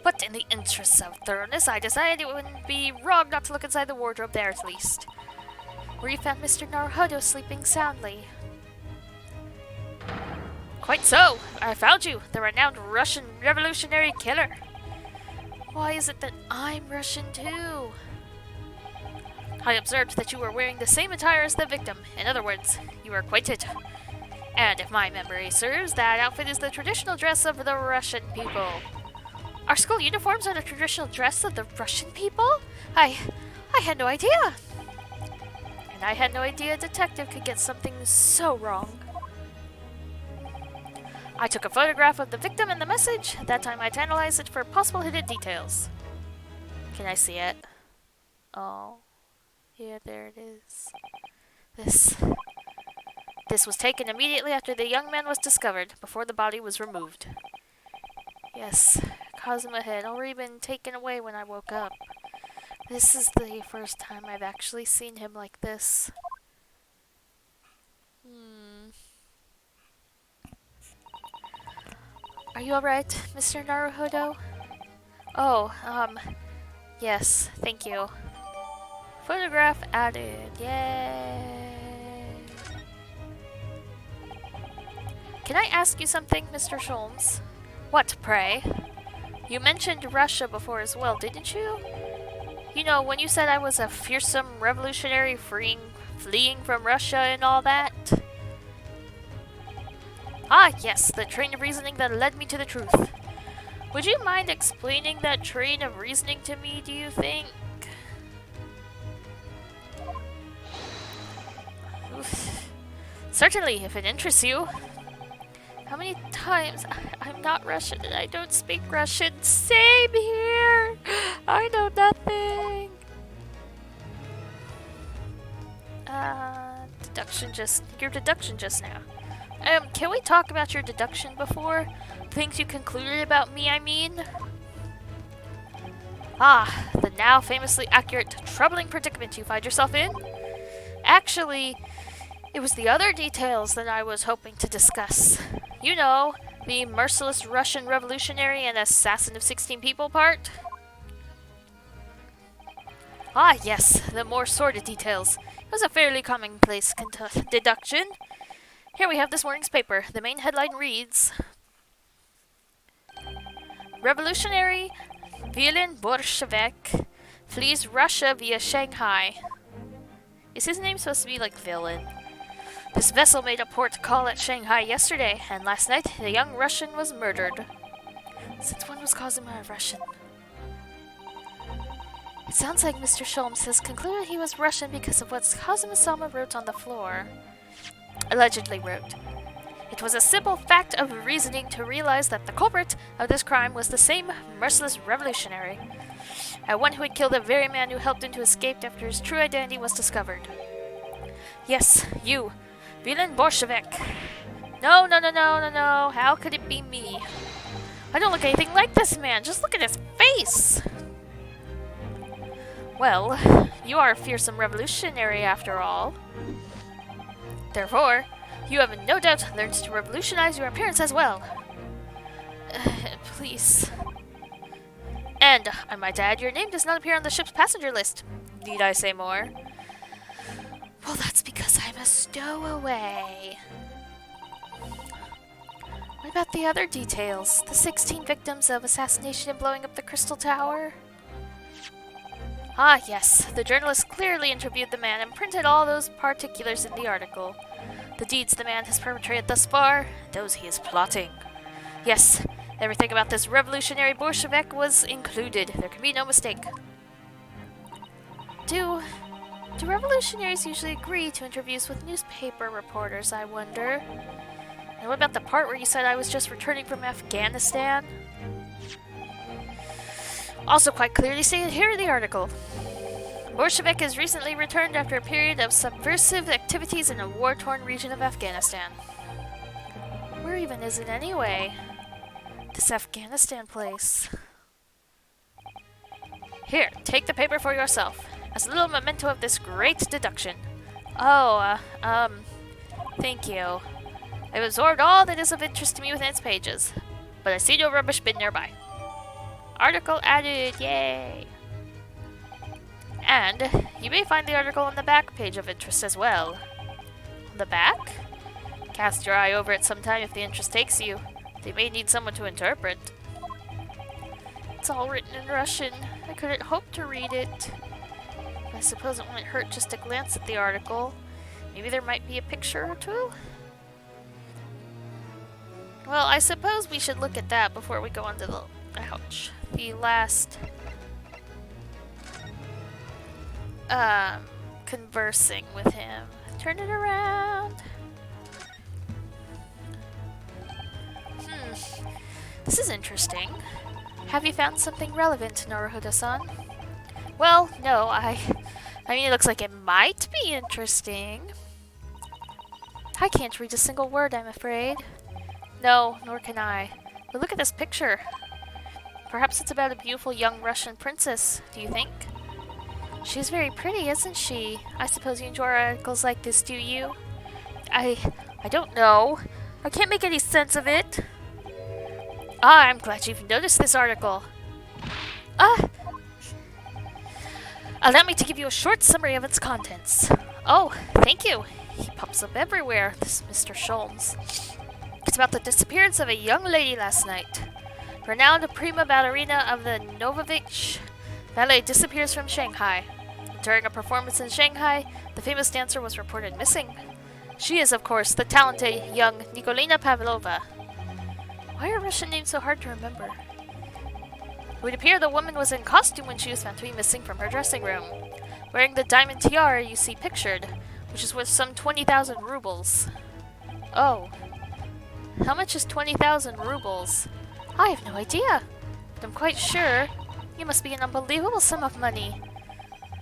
But in the interests of thoroughness, I decided it wouldn't be wrong not to look inside the wardrobe there at least. Where you found Mr. Naruhodo sleeping soundly. Quite so! I found you, the renowned Russian revolutionary killer. Why is it that I'm Russian too? I observed that you were wearing the same attire as the victim. In other words, you were acquainted. And if my memory serves, that outfit is the traditional dress of the Russian people. Our school uniforms are the traditional dress of the Russian people? I had no idea. And I had no idea a detective could get something so wrong. I took a photograph of the victim and the message. At that time, I'd analyzed it for possible hidden details. Can I see it? Oh. Yeah, there it is. This was taken immediately after the young man was discovered, before the body was removed. Yes, Cosmo had already been taken away when I woke up. This is the first time I've actually seen him like this. Are you alright, Mr. Naruhodo? Oh, yes, thank you. Photograph added, yay! Can I ask you something, Mr. Sholmes? What, pray? You mentioned Russia before as well, didn't you? You know, when you said I was a fearsome revolutionary fleeing from Russia and all that? Ah, yes, the train of reasoning that led me to the truth. Would you mind explaining that train of reasoning to me, do you think? Oof. Certainly, if it interests you. How many times? I'm not Russian and I don't speak Russian. Same here! I know nothing! Your deduction just now. Can we talk about your deduction before? Things you concluded about me, I mean? Ah, the now famously accurate, troubling predicament you find yourself in? Actually, it was the other details that I was hoping to discuss. You know, the merciless Russian revolutionary and assassin of 16 people part? Ah, yes, the more sordid details. It was a fairly commonplace deduction. Here we have this morning's paper. The main headline reads, Revolutionary Villain Bolshevik flees Russia via Shanghai. Is his name supposed to be like villain? This vessel made a port call at Shanghai yesterday, and last night the young Russian was murdered. Since when was Cosima Russian? It sounds like Mr. Sholmes has concluded he was Russian because of what Kazuma-sama wrote on the floor. Allegedly wrote. It was a simple fact of reasoning to realize that the culprit of this crime was the same merciless revolutionary. One who had killed the very man who helped him to escape after his true identity was discovered. Yes, you, villain Bolshevik. No, how could it be me? I don't look anything like this man, just look at his face! Well, you are a fearsome revolutionary after all. Therefore, you have no doubt learned to revolutionize your appearance as well. Please. And, I might add, your name does not appear on the ship's passenger list. Need I say more? Well, that's because I'm a stowaway. What about the other details? The 16 victims of assassination and blowing up the Crystal Tower? Ah, yes. The journalist clearly interviewed the man and printed all those particulars in the article. The deeds the man has perpetrated thus far, those he is plotting. Yes, everything about this revolutionary Bolshevik was included. There can be no mistake. Do revolutionaries usually agree to interviews with newspaper reporters, I wonder? And what about the part where you said I was just returning from Afghanistan? Also quite clearly stated here in the article. Bolshevik has recently returned after a period of subversive activities in a war-torn region of Afghanistan. Where even is it anyway? This Afghanistan place. Here, take the paper for yourself, as a little memento of this great deduction. Oh, thank you. I've absorbed all that is of interest to me within its pages, but I see no rubbish bin nearby. Article added, yay! And you may find the article on the back page of interest as well. On the back? Cast your eye over it sometime if the interest takes you. They may need someone to interpret. It's all written in Russian. I couldn't hope to read it. I suppose it wouldn't hurt just to glance at the article. Maybe there might be a picture or two? Well, I suppose we should look at that before we go on to the last conversing with him. Turn it around. This is interesting. Have you found something relevant, Naruhodo-san? Well, no, I mean, it looks like it might be interesting. I can't read a single word, I'm afraid. No, nor can I. But look at this picture. Perhaps it's about a beautiful young Russian princess, do you think? She's very pretty, isn't she? I suppose you enjoy articles like this, do you? I don't know. I can't make any sense of it. Ah, I'm glad you've noticed this article. Allow me to give you a short summary of its contents. Oh, thank you. He pops up everywhere, this Mr. Sholmes. It's about the disappearance of a young lady last night. Renowned prima ballerina of the Novovich Ballet disappears from Shanghai. During a performance in Shanghai, the famous dancer was reported missing. She is, of course, the talented young Nikolina Pavlova. Why are Russian names so hard to remember? It would appear the woman was in costume when she was found to be missing from her dressing room, wearing the diamond tiara you see pictured, which is worth some 20,000 rubles. Oh. How much is 20,000 rubles? I have no idea, but I'm quite sure it must be an unbelievable sum of money.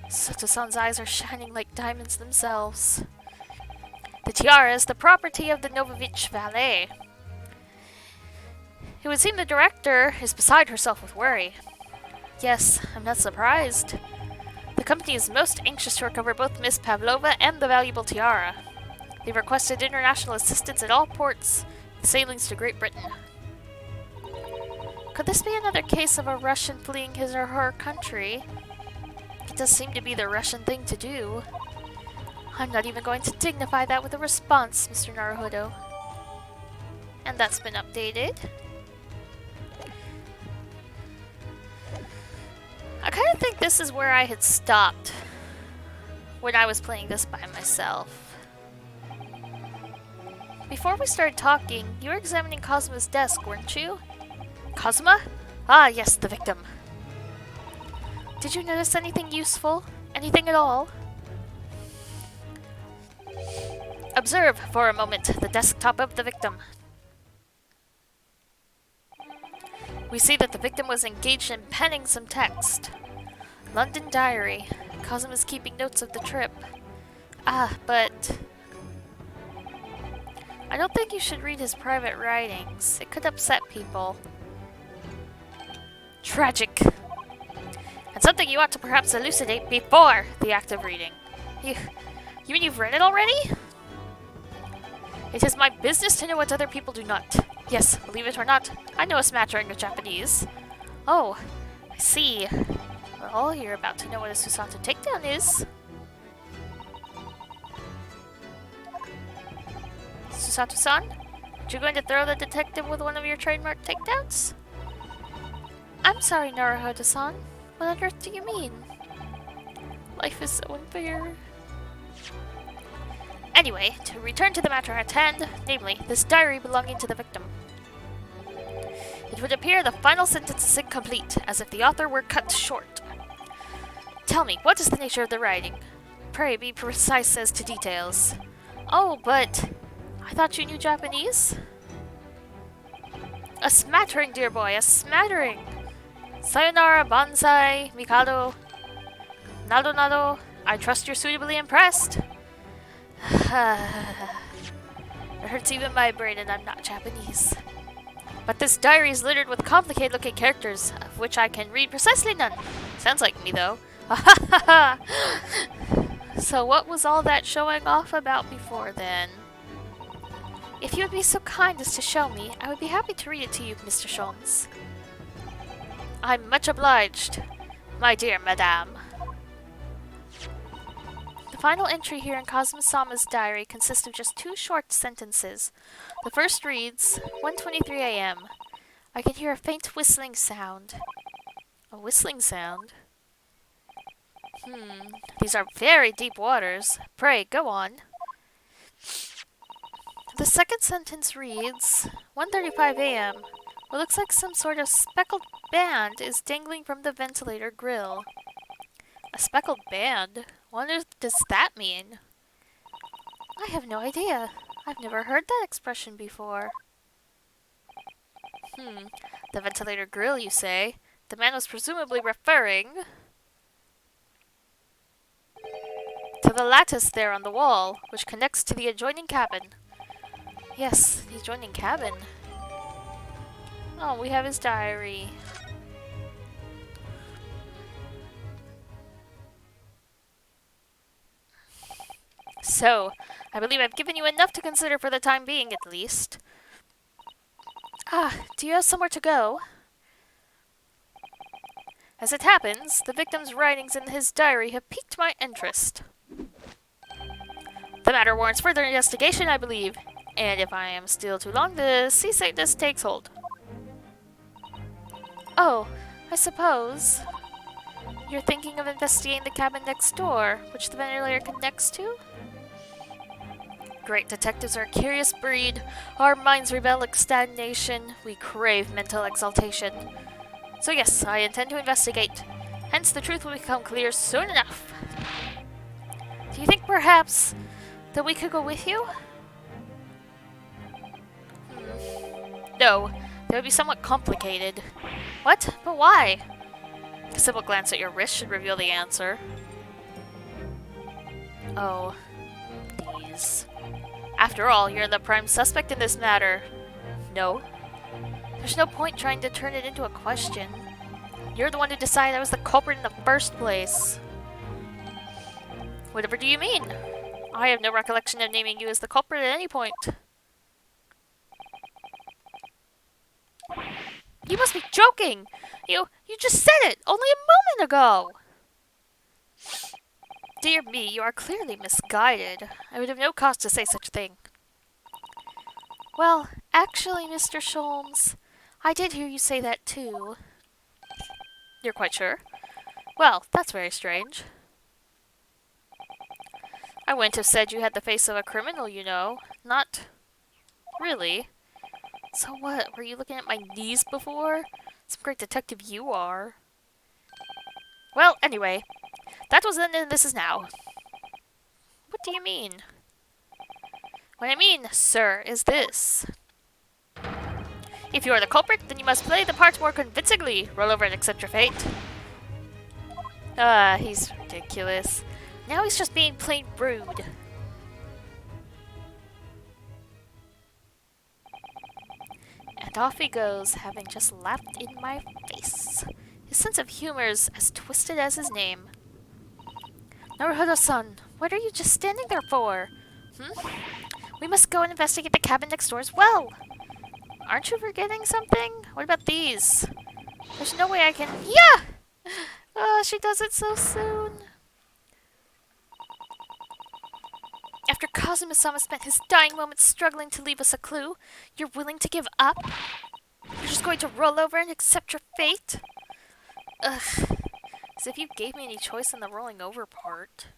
Sato-san's eyes are shining like diamonds themselves. The tiara is the property of the Novovich Ballet. It would seem the director is beside herself with worry. Yes, I'm not surprised. The company is most anxious to recover both Miss Pavlova and the valuable tiara. They've requested international assistance at all ports, with sailings to Great Britain. Could this be another case of a Russian fleeing his or her country? It does seem to be the Russian thing to do. I'm not even going to dignify that with a response, Mr. Naruhodo. And that's been updated. I kind of think this is where I had stopped when I was playing this by myself. Before we started talking, you were examining Kazuma's desk, weren't you? Kazuma? Ah, yes, the victim. Did you notice anything useful? Anything at all? Observe, for a moment, the desktop of the victim. We see that the victim was engaged in penning some text. London Diary. Kazuma's keeping notes of the trip. Ah, but I don't think you should read his private writings. It could upset people. Tragic. And something you ought to perhaps elucidate before the act of reading. You mean you've read it already? It is my business to know what other people do not. Yes, believe it or not, I know a smattering of Japanese. Oh, I see. Well, you're about to know what a Susato takedown is. Susato-san? Aren't you going to throw the detective with one of your trademark takedowns? I'm sorry, Naruhodo-san. What on earth do you mean? Life is so unfair. Anyway, to return to the matter at hand, namely, this diary belonging to the victim. It would appear the final sentence is incomplete, as if the author were cut short. Tell me, what is the nature of the writing? Pray be precise as to details. Oh, but I thought you knew Japanese? A smattering, dear boy, a smattering! Sayonara, bonsai, mikado, nado nado, I trust you're suitably impressed. It hurts even my brain and I'm not Japanese. But this diary is littered with complicated-looking characters, of which I can read precisely none. Sounds like me, though. So what was all that showing off about before, then? If you would be so kind as to show me, I would be happy to read it to you, Mr. Sholmes. I'm much obliged, my dear madame. The final entry here in Kazuma-sama's diary consists of just 2 short sentences. The first reads, 1:23 a.m. I can hear a faint whistling sound. A whistling sound? These are very deep waters. Pray, go on. The second sentence reads, 1:35 a.m. What looks like some sort of speckled band is dangling from the ventilator grill. A speckled band? What does that mean? I have no idea. I've never heard that expression before. The ventilator grill, you say? The man was presumably referring to the lattice there on the wall, which connects to the adjoining cabin. Yes, the adjoining cabin. Oh, we have his diary. So, I believe I've given you enough to consider for the time being, at least. Do you have somewhere to go? As it happens, the victim's writings in his diary have piqued my interest. The matter warrants further investigation, I believe. And if I am still too long, the sea sickness takes hold. Oh, I suppose you're thinking of investigating the cabin next door, which the ventilator connects to? Great detectives are a curious breed. Our minds rebel at stagnation. We crave mental exaltation. So yes, I intend to investigate. Hence, the truth will become clear soon enough. Do you think perhaps that we could go with you? No, that would be somewhat complicated. What? But why? A simple glance at your wrist should reveal the answer. Oh, these. After all, you're the prime suspect in this matter. No. There's no point trying to turn it into a question. You're the one who decided I was the culprit in the first place. Whatever do you mean? I have no recollection of naming you as the culprit at any point. You must be joking! You just said it only a moment ago! Dear me, you are clearly misguided. I would have no cause to say such a thing. Well, actually, Mr. Sholmes, I did hear you say that too. You're quite sure? Well, that's very strange. I wouldn't have said you had the face of a criminal, you know. Not really. So what, were you looking at my knees before? Some great detective you are. Well, anyway, that was then and this is now. What do you mean? What I mean, sir, is this. If you are the culprit, then you must play the part more convincingly. Roll over and accept your fate. He's ridiculous. Now he's just being plain rude. And off he goes, having just laughed in my face. His sense of humor is as twisted as his name. Naruhodo-san, what are you just standing there for? We must go and investigate the cabin next door as well. Aren't you forgetting something? What about these? There's no way I can... Yeah! Oh, she does it so soon. After Kazuma-sama spent his dying moments struggling to leave us a clue, you're willing to give up? You're just going to roll over and accept your fate? Ugh. As if you gave me any choice in the rolling over part.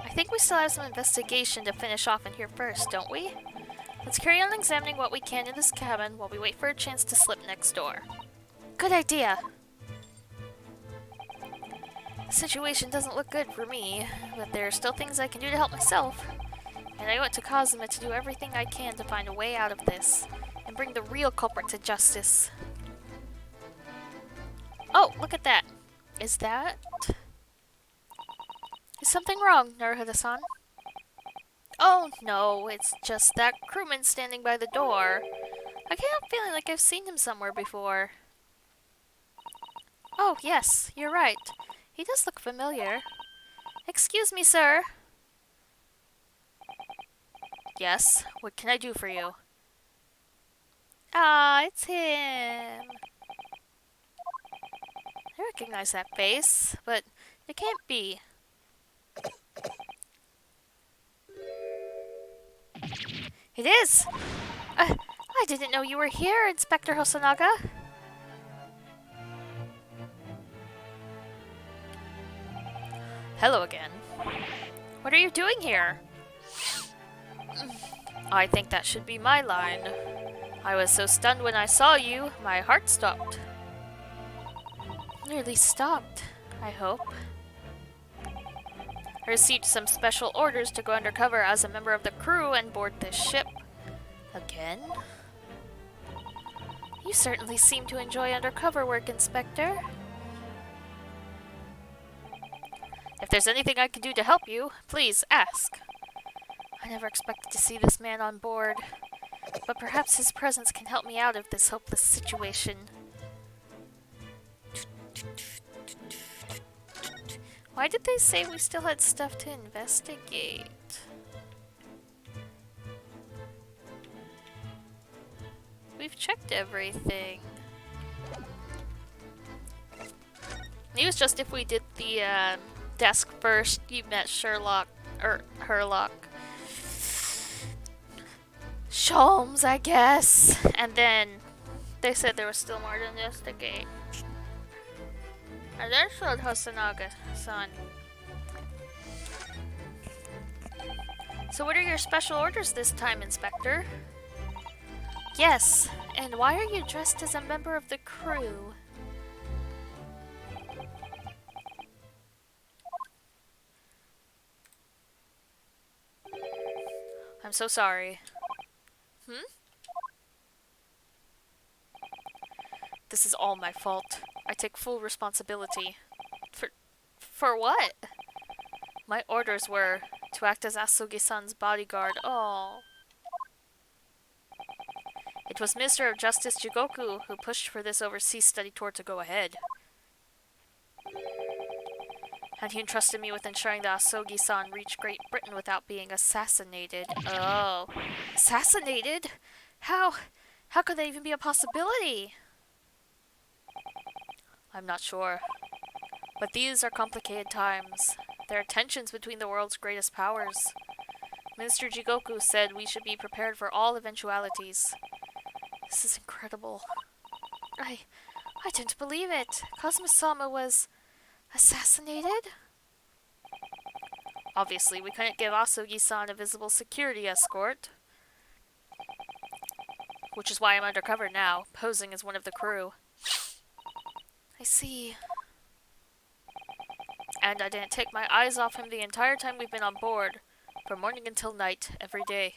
I think we still have some investigation to finish off in here first, don't we? Let's carry on examining what we can in this cabin while we wait for a chance to slip next door. Good idea! The situation doesn't look good for me, but there are still things I can do to help myself. And I owe it to Kazuma to do everything I can to find a way out of this, and bring the real culprit to justice. Oh, look at that! Is something wrong, Naruhodo-san? Oh no, it's just that crewman standing by the door. I can't help feeling like I've seen him somewhere before. Oh yes, you're right. He does look familiar. Excuse me, sir. Yes, what can I do for you? Ah, it's him. I recognize that face, but it can't be. It is! I didn't know you were here, Inspector Hosonaga. Hello again. What are you doing here? I think that should be my line. I was so stunned when I saw you, my heart stopped. Nearly stopped, I hope. I received some special orders to go undercover as a member of the crew and board this ship. Again? You certainly seem to enjoy undercover work, Inspector. If there's anything I can do to help you, please ask. I never expected to see this man on board, but perhaps his presence can help me out of this hopeless situation. Why did they say we still had stuff to investigate? We've checked everything. It was just if we did the desk first, you met Sherlock, or Herlock. Sholmes, I guess. And then they said there was still more to investigate. And then showed Hosonaga-san. So what are your special orders this time, Inspector? Yes, and why are you dressed as a member of the crew? I'm so sorry. This is all my fault. I take full responsibility. For what? My orders were to act as Asugi-san's bodyguard. Oh. It was Minister of Justice Jigoku who pushed for this overseas study tour to go ahead. And he entrusted me with ensuring that Asugi-san reached Great Britain without being assassinated. Oh. Assassinated? How could that even be a possibility? I'm not sure. But these are complicated times. There are tensions between the world's greatest powers. Minister Jigoku said we should be prepared for all eventualities. This is incredible. I didn't believe it. Kazuma-sama was assassinated? Obviously, we couldn't give Asugi-san a visible security escort. Which is why I'm undercover now, posing as one of the crew. I see. And I didn't take my eyes off him the entire time we've been on board, from morning until night, every day.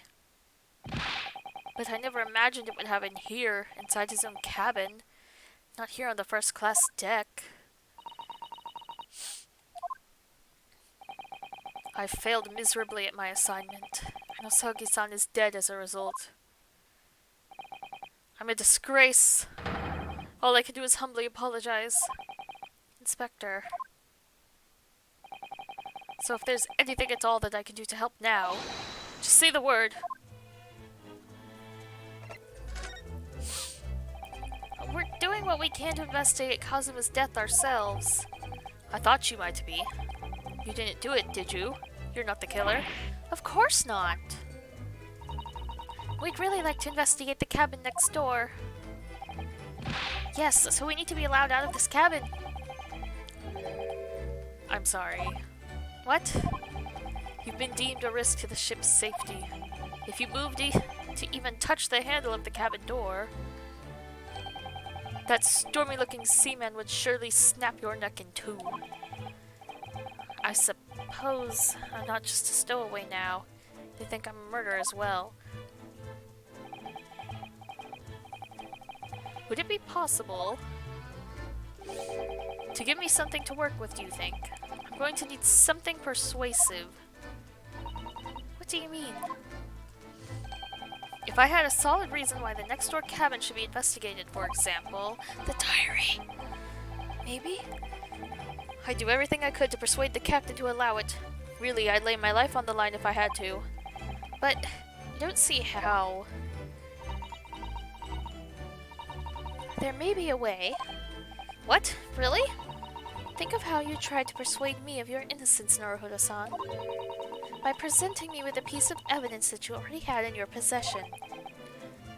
But I never imagined it would happen here, inside his own cabin. Not here on the first-class deck. I failed miserably at my assignment, and Asugi-san is dead as a result. I'm a disgrace. All I can do is humbly apologize. Inspector. So if there's anything at all that I can do to help now, just say the word. We're doing what we can to investigate Kazuma's death ourselves. I thought you might be. You didn't do it, did you? You're not the killer. Of course not. We'd really like to investigate the cabin next door. Yes, so we need to be allowed out of this cabin. I'm sorry. What? You've been deemed a risk to the ship's safety. If you moved to even touch the handle of the cabin door, that stormy-looking seaman would surely snap your neck in two. I suppose I'm not just a stowaway now. They think I'm a murderer as well. Would it be possible to give me something to work with, do you think? I'm going to need something persuasive. What do you mean? If I had a solid reason why the next door cabin should be investigated, for example, the diary. Maybe? I'd do everything I could to persuade the captain to allow it. Really, I'd lay my life on the line if I had to. But don't see how. There may be a way. What? Really? Think of how you tried to persuade me of your innocence, Naruhodo-san. By presenting me with a piece of evidence that you already had in your possession.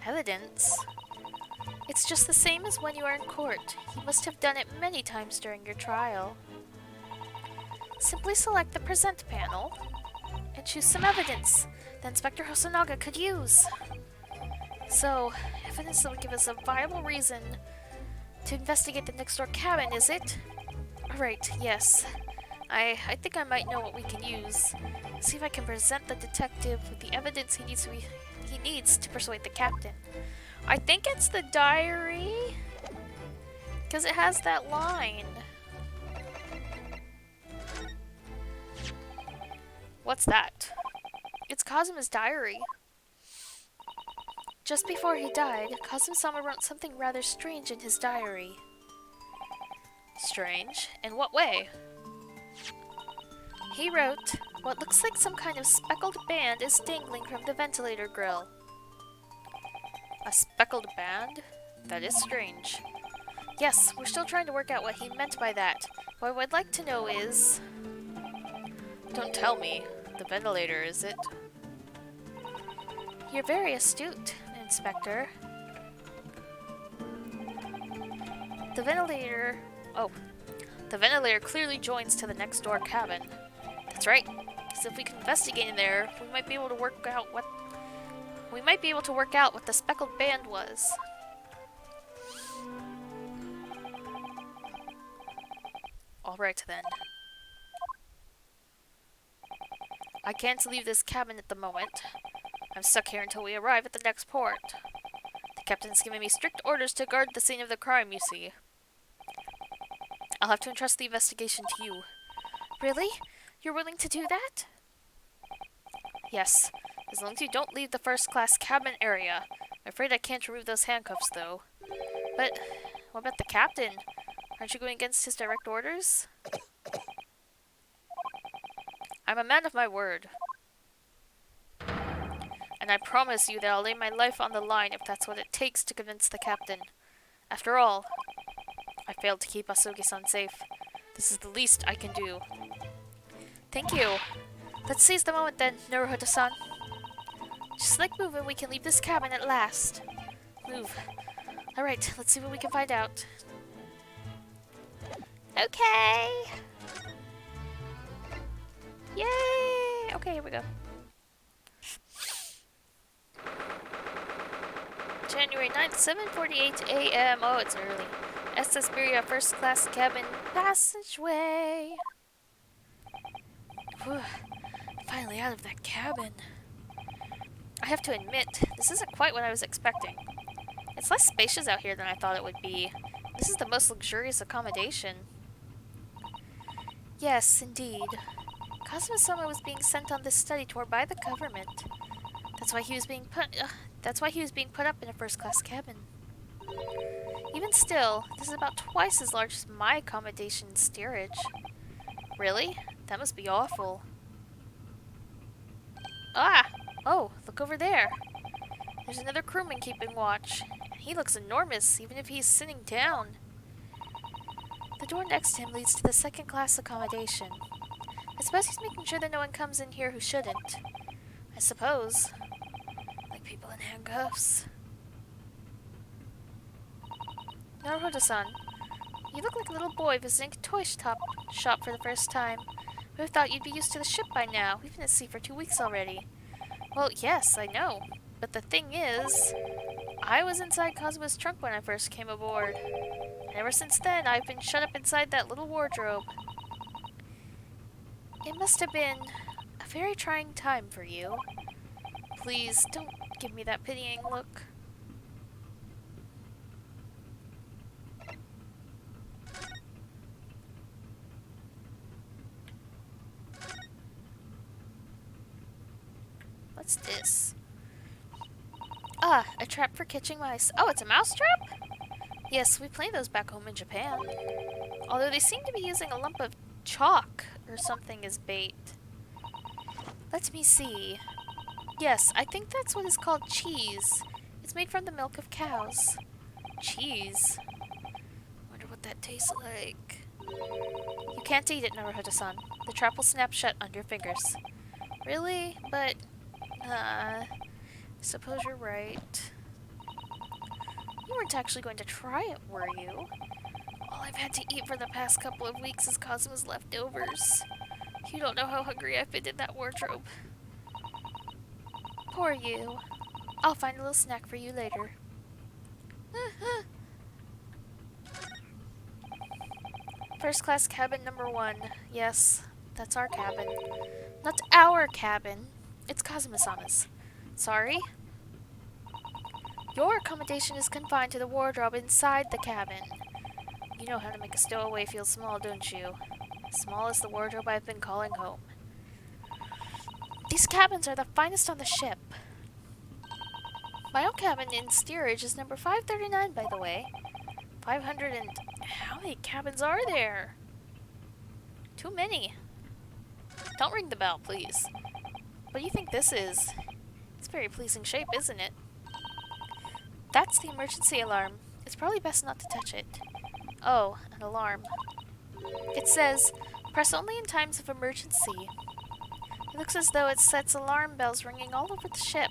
Evidence? It's just the same as when you are in court. You must have done it many times during your trial. Simply select the Present panel and choose some evidence that Inspector Hosonaga could use. So, evidence that would give us a viable reason to investigate the next door cabin, is it? Alright, yes. I think I might know what we can use. See if I can present the detective with the evidence he needs to persuade the captain. I think it's the diary, because it has that line. What's that? It's Kazuma's diary. Just before he died, Kazuma-sama wrote something rather strange in his diary. Strange? In what way? He wrote, "What looks like some kind of speckled band is dangling from the ventilator grill." A speckled band? That is strange. Yes, we're still trying to work out what he meant by that. What I'd like to know is... Don't tell me. The ventilator, is it? You're very astute, Inspector. The ventilator... Oh. The ventilator clearly joins to the next door cabin. That's right. Because if we can investigate in there, we might be able to work out what the speckled band was. Alright then. I can't leave this cabin at the moment. I'm stuck here until we arrive at the next port. The captain's given me strict orders to guard the scene of the crime, you see. I'll have to entrust the investigation to you. Really? You're willing to do that? Yes, as long as you don't leave the first-class cabin area. I'm afraid I can't remove those handcuffs, though. But what about the captain? Aren't you going against his direct orders? I'm a man of my word. And I promise you that I'll lay my life on the line if that's what it takes to convince the captain. After all, I failed to keep Asugi-san safe. This is the least I can do. Thank you. Let's seize the moment then, Naruhodo-san. Just like moving, we can leave this cabin at last. Move. Alright, let's see what we can find out. Okay! Yay! Okay, here we go. January 9th, 7:48 a.m. Oh, it's early. SS Miria First Class Cabin Passageway. Whew. Finally out of that cabin. I have to admit, this isn't quite what I was expecting. It's less spacious out here than I thought it would be. This is the most luxurious accommodation. Yes, indeed. Kazuma-sama was being sent on this study tour by the government. That's why he was being put up in a first-class cabin. Even still, this is about twice as large as my accommodation in steerage. Really? That must be awful. Ah! Oh, look over there. There's another crewman keeping watch. He looks enormous, even if he's sitting down. The door next to him leads to the second-class accommodation. I suppose he's making sure that no one comes in here who shouldn't. I suppose. Like people in handcuffs. Naruhodo-san, you look like a little boy visiting a toy shop for the first time. I would have thought you'd be used to the ship by now. We've been at sea for 2 weeks already. Well, yes, I know. But the thing is, I was inside Kazuma's trunk when I first came aboard. And ever since then, I've been shut up inside that little wardrobe. It must have been a very trying time for you. Please, don't give me that pitying look. What's this? Ah, a trap for catching mice. Oh, it's a mouse trap? Yes, we play those back home in Japan. Although they seem to be using a lump of chalk or something as bait. Let me see. Yes, I think that's what is called cheese. It's made from the milk of cows. Cheese? Wonder what that tastes like. You can't eat it, Naruhodo-san. The trap will snap shut on your fingers. Really? But, I suppose you're right. You weren't actually going to try it, were you? All I've had to eat for the past couple of weeks is Cosmo's leftovers. You don't know how hungry I've been in that wardrobe. Poor you. I'll find a little snack for you later. First class cabin number 1. Yes, that's our cabin. Not our cabin. It's Kazuma-sama's. Sorry? Your accommodation is confined to the wardrobe inside the cabin. You know how to make a stowaway feel small, don't you? Small as the wardrobe I've been calling home. These cabins are the finest on the ship. My own cabin in steerage is number 539, by the way. 500 and... How many cabins are there? Too many. Don't ring the bell, please. What do you think this is? It's very pleasing shape, isn't it? That's the emergency alarm. It's probably best not to touch it. Oh, an alarm. It says, press only in times of emergency. It looks as though it sets alarm bells ringing all over the ship.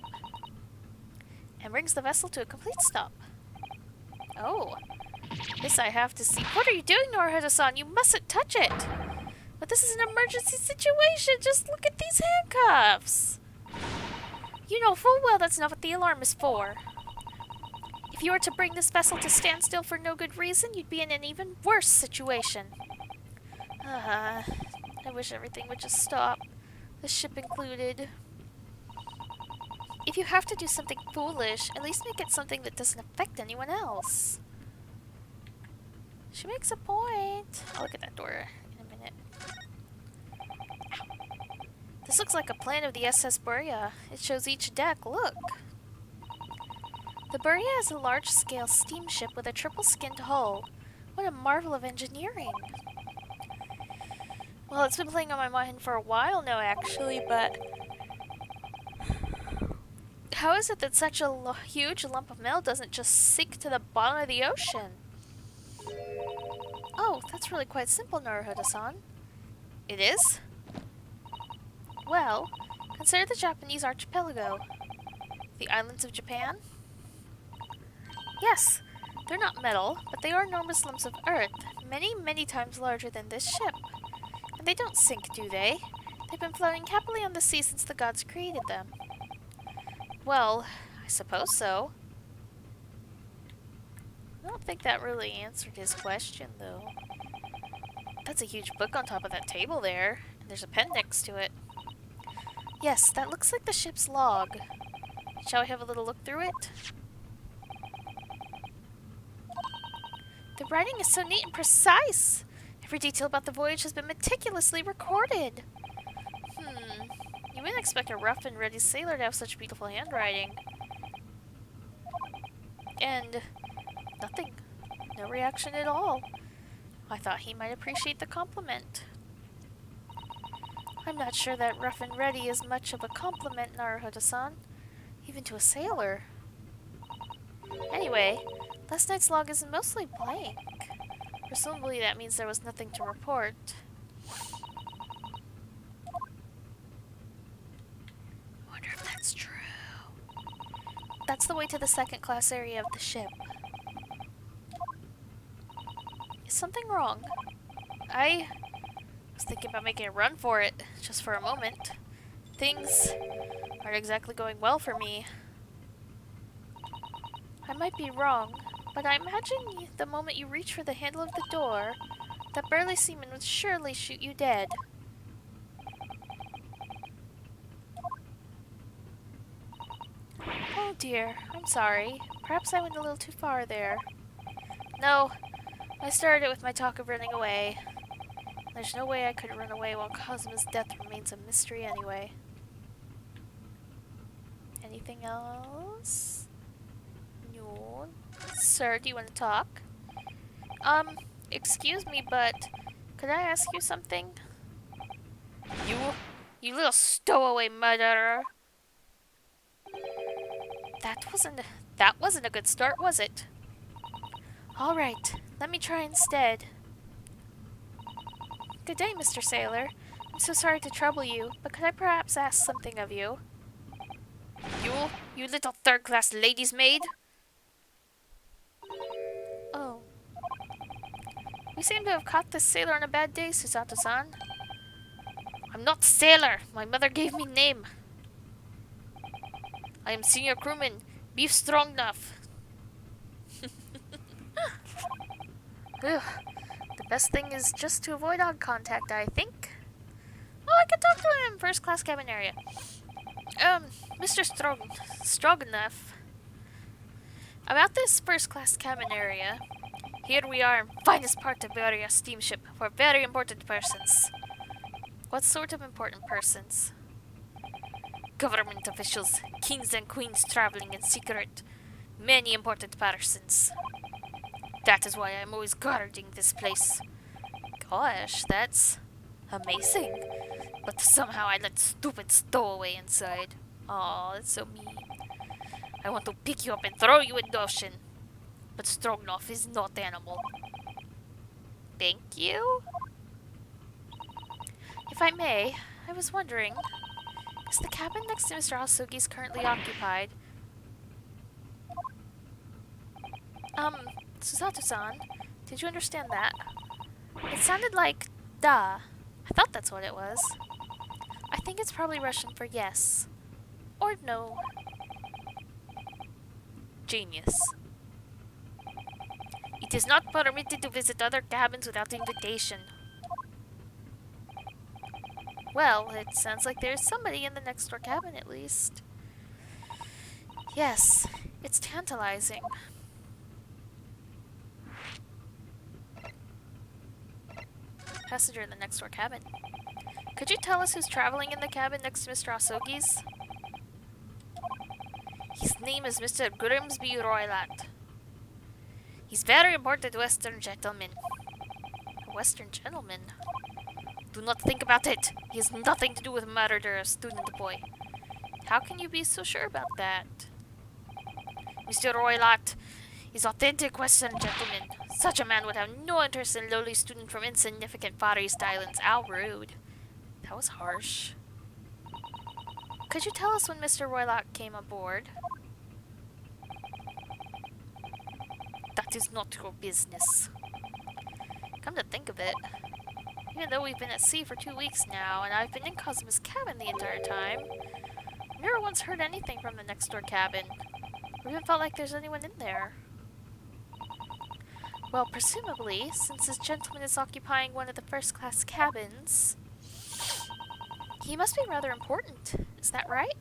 And brings the vessel to a complete stop. Oh. This I have to see. What are you doing, Naruhodo-san? You mustn't touch it! But this is an emergency situation! Just look at these handcuffs! You know full well that's not what the alarm is for. If you were to bring this vessel to standstill for no good reason, you'd be in an even worse situation. I wish everything would just stop. The ship included. If you have to do something foolish, at least make it something that doesn't affect anyone else. She makes a point. I'll look at that door in a minute. Ow. This looks like a plan of the SS Buria. It shows each deck. Look. The Buria is a large-scale steamship with a triple-skinned hull. What a marvel of engineering. Well, it's been playing on my mind for a while now, actually, but... How is it that such a huge lump of metal doesn't just sink to the bottom of the ocean? Oh, that's really quite simple, Naruhodo-san. It is? Well, consider the Japanese archipelago. The islands of Japan? Yes, they're not metal, but they are enormous lumps of earth, many, many times larger than this ship. And they don't sink, do they? They've been floating happily on the sea since the gods created them. Well, I suppose so. I don't think that really answered his question, though. That's a huge book on top of that table there, and there's a pen next to it. Yes, that looks like the ship's log. Shall we have a little look through it? The writing is so neat and precise! Every detail about the voyage has been meticulously recorded. You wouldn't expect a rough and ready sailor to have such beautiful handwriting. And... nothing. No reaction at all. I thought he might appreciate the compliment. I'm not sure that rough and ready is much of a compliment, Naruhodo-san. Even to a sailor. Anyway, last night's log is mostly blank. Presumably that means there was nothing to report. I wonder if that's true. That's the way to the second class area of the ship. Is something wrong? I was thinking about making a run for it, just for a moment. Things aren't exactly going well for me. I might be wrong, but I imagine the moment you reach for the handle of the door, that burly seaman would surely shoot you dead. Oh dear, I'm sorry. Perhaps I went a little too far there. No, I started it with my talk of running away. There's no way I could run away while Cosmo's death remains a mystery anyway. Anything else? No. Sir, do you want to talk? Excuse me, but could I ask you something? You little stowaway murderer! That wasn't that wasn't a good start, was it? All right, let me try instead. Good day, Mr. Sailor. I'm so sorry to trouble you, but could I perhaps ask something of you? You little third-class lady's maid? Oh. You seem to have caught this sailor on a bad day, Susato-san. I'm not sailor. My mother gave me name. I am senior crewman. Beef strong enough. Ugh. The best thing is just to avoid eye contact, I think. Oh, I could talk to him. First class cabin area. Mr. Stroganoff. About this first class cabin area. Here we are, finest part of area steamship for very important persons. What sort of important persons? Government officials, kings and queens traveling in secret. Many important persons. That is why I'm always guarding this place. Gosh, that's amazing. But somehow I let stupid stowaway inside. Aw, that's so mean. I want to pick you up and throw you in the ocean. But Stroganoff is not animal. Thank you? If I may, I was wondering, is the cabin next to Mr. Asugi's currently occupied? Susato-san, did you understand that? It sounded like da. I thought that's what it was. I think it's probably Russian for yes. Or no. Genius. It is not permitted to visit other cabins without invitation. Well, it sounds like there's somebody in the next door cabin at least. Yes, it's tantalizing. Passenger in the next door cabin. Could you tell us who's traveling in the cabin next to Mr. Asugi's? His name is Mr. Grimsby Roylat. He's very important Western gentleman. A Western gentleman? Do not think about it. He has nothing to do with murder of student boy. How can you be so sure about that? Mr. Roylat is authentic Western gentleman. Such a man would have no interest in lowly student from insignificant Far East Islands. How rude. That was harsh. Could you tell us when Mr. Roylock came aboard? That is not your business. Come to think of it, even though we've been at sea for 2 weeks now, and I've been in Cosmo's cabin the entire time, I've never once heard anything from the next door cabin, or even felt like there's anyone in there. Well, presumably, since this gentleman is occupying one of the first-class cabins, he must be rather important. Is that right?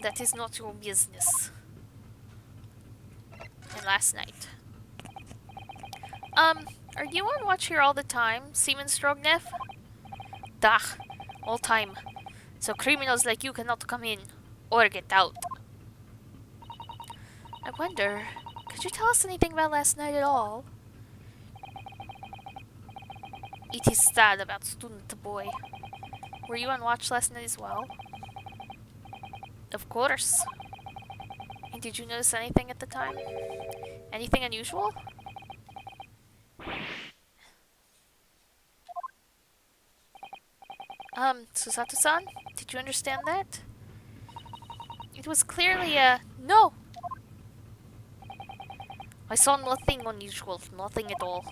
That is not your business. And last night. Are you on watch here all the time, Seaman Strogneff? Dah, all time. So criminals like you cannot come in, or get out. I wonder, could you tell us anything about last night at all? It is sad about student boy. Were you on watch last night as well? Of course. And did you notice anything at the time? Anything unusual? Susato-san, did you understand that? It was clearly no! I saw nothing unusual, nothing at all.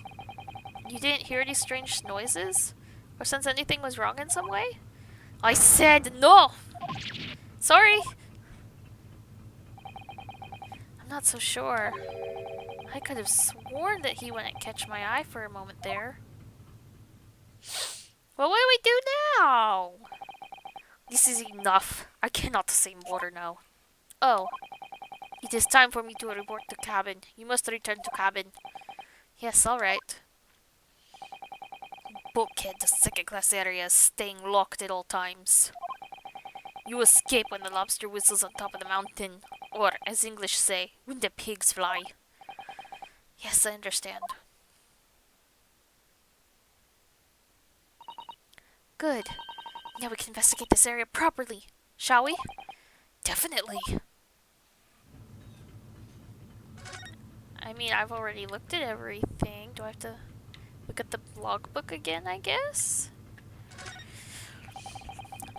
You didn't hear any strange noises? Or sense anything was wrong in some way? I said no! Sorry! I'm not so sure. I could have sworn that he wouldn't catch my eye for a moment there. Well, what do we do now? This is enough. I cannot say more now. Oh. It is time for me to report to cabin. You must return to cabin. Yes, alright. Bulkhead, the second-class area is staying locked at all times. You escape when the lobster whistles on top of the mountain. Or, as English say, when the pigs fly. Yes, I understand. Good. Now we can investigate this area properly, shall we? Definitely. I mean, I've already looked at everything. Do I have to look at the logbook again, I guess?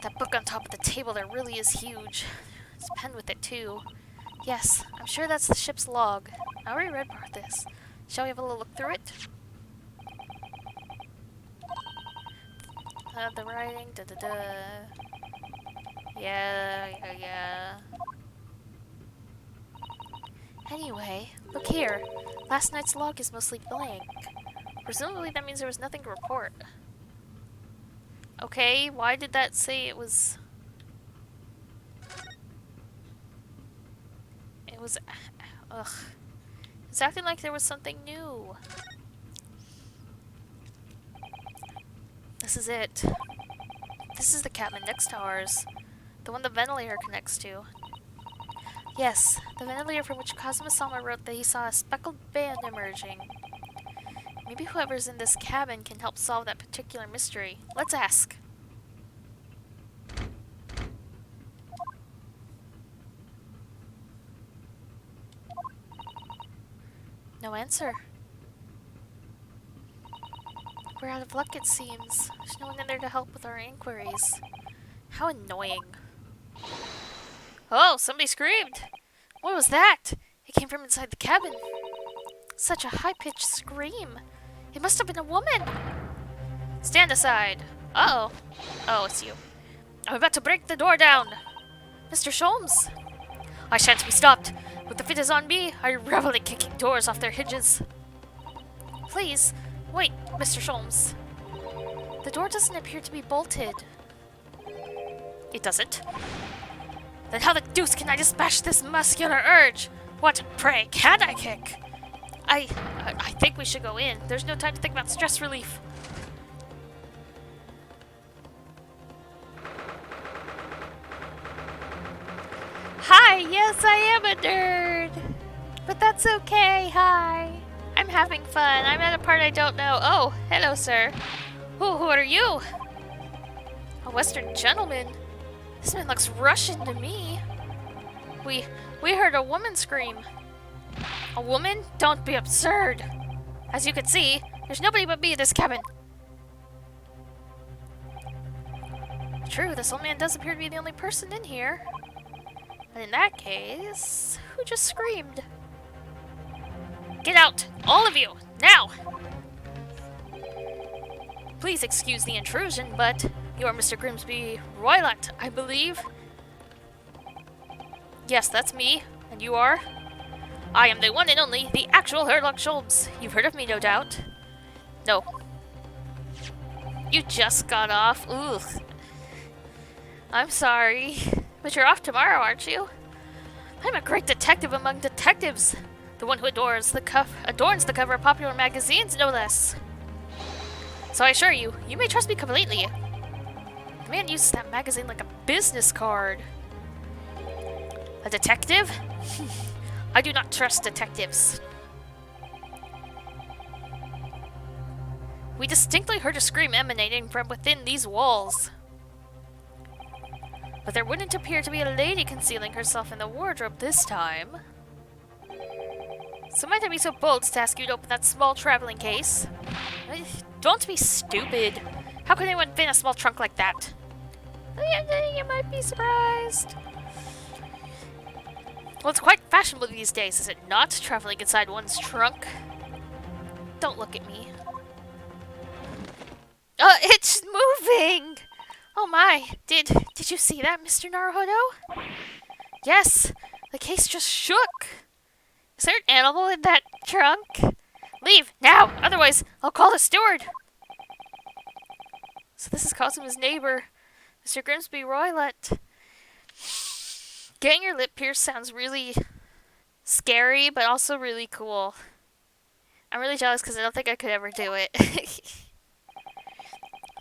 That book on top of the table there really is huge. There's a pen with it, too. Yes, I'm sure that's the ship's log. I already read part of this. Shall we have a little look through it? The writing, da-da-da. Yeah. Anyway, look here. Last night's log is mostly blank. Presumably that means there was nothing to report. Okay, why did that say it was... It was... Ugh. It's acting like there was something new. This is it. This is the cabin next to ours. The one the ventilator connects to. Yes, the ventilator from which Kazuma-sama wrote that he saw a speckled band emerging. Maybe whoever's in this cabin can help solve that particular mystery. Let's ask. No answer. We're out of luck, it seems. There's no one in there to help with our inquiries. How annoying. Oh, somebody screamed! What was that? It came from inside the cabin. Such a high-pitched scream. It must have been a woman. Stand aside. Uh-oh. Oh, it's you. I'm about to break the door down. Mr. Sholmes. I shan't be stopped. What the fit is on me, I revel in kicking doors off their hinges. Please, wait, Mr. Sholmes. The door doesn't appear to be bolted. It doesn't? Then how the deuce can I dispatch this muscular urge? What, pray, can I kick? I think we should go in. There's no time to think about stress relief. Hi, yes, I am a nerd. But that's okay, hi. I'm having fun. I'm at a part I don't know. Oh, hello, sir. Who are you? A Western gentleman? This man looks Russian to me. We heard a woman scream. A woman? Don't be absurd. As you can see, there's nobody but me in this cabin. True, this old man does appear to be the only person in here. And in that case, who just screamed? Get out! All of you! Now! Please excuse the intrusion, but you are Mr. Grimsby Roylott, I believe. Yes, that's me. And you are? I am the one and only, the actual Herlock Sholmes. You've heard of me, no doubt. No. You just got off. Ugh. I'm sorry. But you're off tomorrow, aren't you? I'm a great detective among detectives. The one who adorns the cover of popular magazines, no less. So I assure you, you may trust me completely. The man uses that magazine like a business card. A detective? I do not trust detectives. We distinctly heard a scream emanating from within these walls. But there wouldn't appear to be a lady concealing herself in the wardrobe this time. So might I be so bold to ask you to open that small traveling case? Don't be stupid. How could anyone fit in a small trunk like that? You might be surprised. Well, it's quite fashionable these days, is it not? Traveling inside one's trunk. Don't look at me. It's moving! Oh my, did you see that, Mr. Naruhodo? Yes, the case just shook. Is there an animal in that trunk? Leave, now, otherwise I'll call the steward. So this is Kazuma's neighbor, Mr. Grimsby Roylott. Getting your lip pierced sounds really scary, but also really cool. I'm really jealous because I don't think I could ever do it.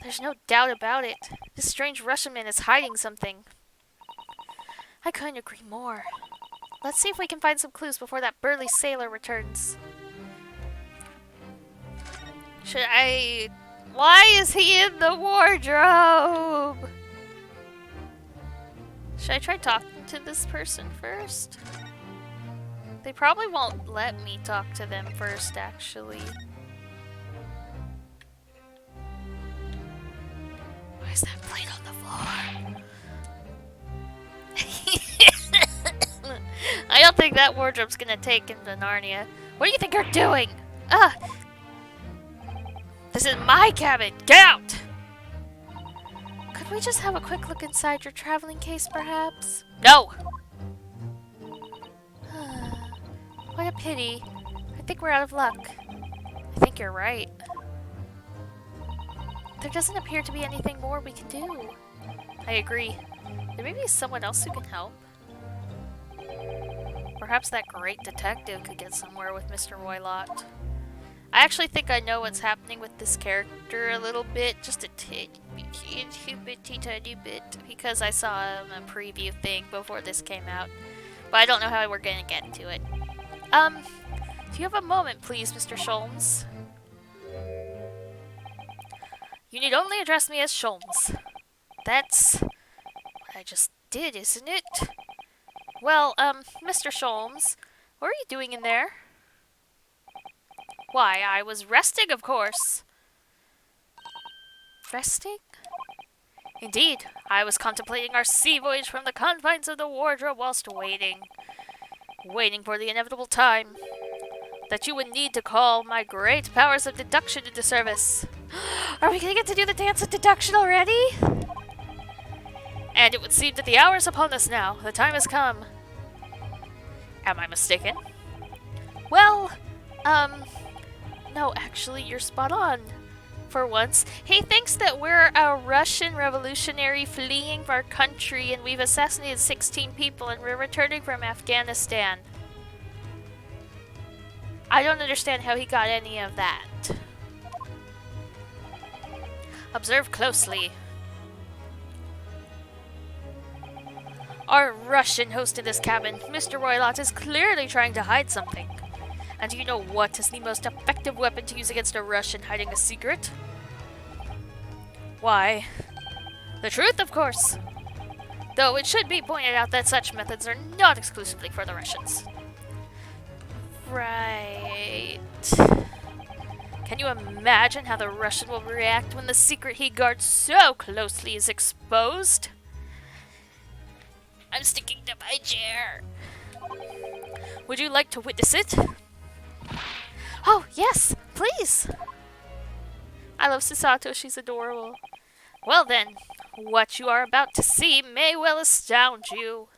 There's no doubt about it. This strange Russian man is hiding something. I couldn't agree more. Let's see if we can find some clues before that burly sailor returns. Should I... Why is he in the wardrobe? Should I try talking to this person first? They probably won't let me talk to them first, actually. Why is that plate on the floor? I don't think that wardrobe's gonna take him to Narnia. What do you think you're doing? This is my cabin! Get out! Could we just have a quick look inside your traveling case, perhaps? No! What a pity. I think we're out of luck. I think you're right. There doesn't appear to be anything more we can do. I agree. There may be someone else who can help. Perhaps that great detective could get somewhere with Mr. Roylott. I actually think I know what's happening with this character a little bit, just a tiny bit, because I saw a preview thing before this came out. But I don't know how we're gonna get to it. Do you have a moment, please, Mr. Sholmes? You need only address me as Sholmes. That's what I just did, isn't it? Well, Mr. Sholmes, what are you doing in there? Why, I was resting, of course. Resting? Indeed, I was contemplating our sea voyage from the confines of the wardrobe whilst waiting. Waiting for the inevitable time that you would need to call my great powers of deduction into service. Are we gonna get to do the dance of deduction already? And it would seem that the hour is upon us now. The time has come. Am I mistaken? Well, no, actually, you're spot on. For once. He thinks that we're a Russian revolutionary fleeing our country and we've assassinated 16 people and we're returning from Afghanistan. I don't understand how he got any of that. Observe closely. Our Russian host in this cabin, Mr. Roylott, is clearly trying to hide something. And do you know what is the most effective weapon to use against a Russian hiding a secret? Why, the truth, of course. Though it should be pointed out that such methods are not exclusively for the Russians. Right. Can you imagine how the Russian will react when the secret he guards so closely is exposed? I'm sticking to my chair. Would you like to witness it? Oh, yes, please. I love Susato, she's adorable. Well then, what you are about to see may well astound you.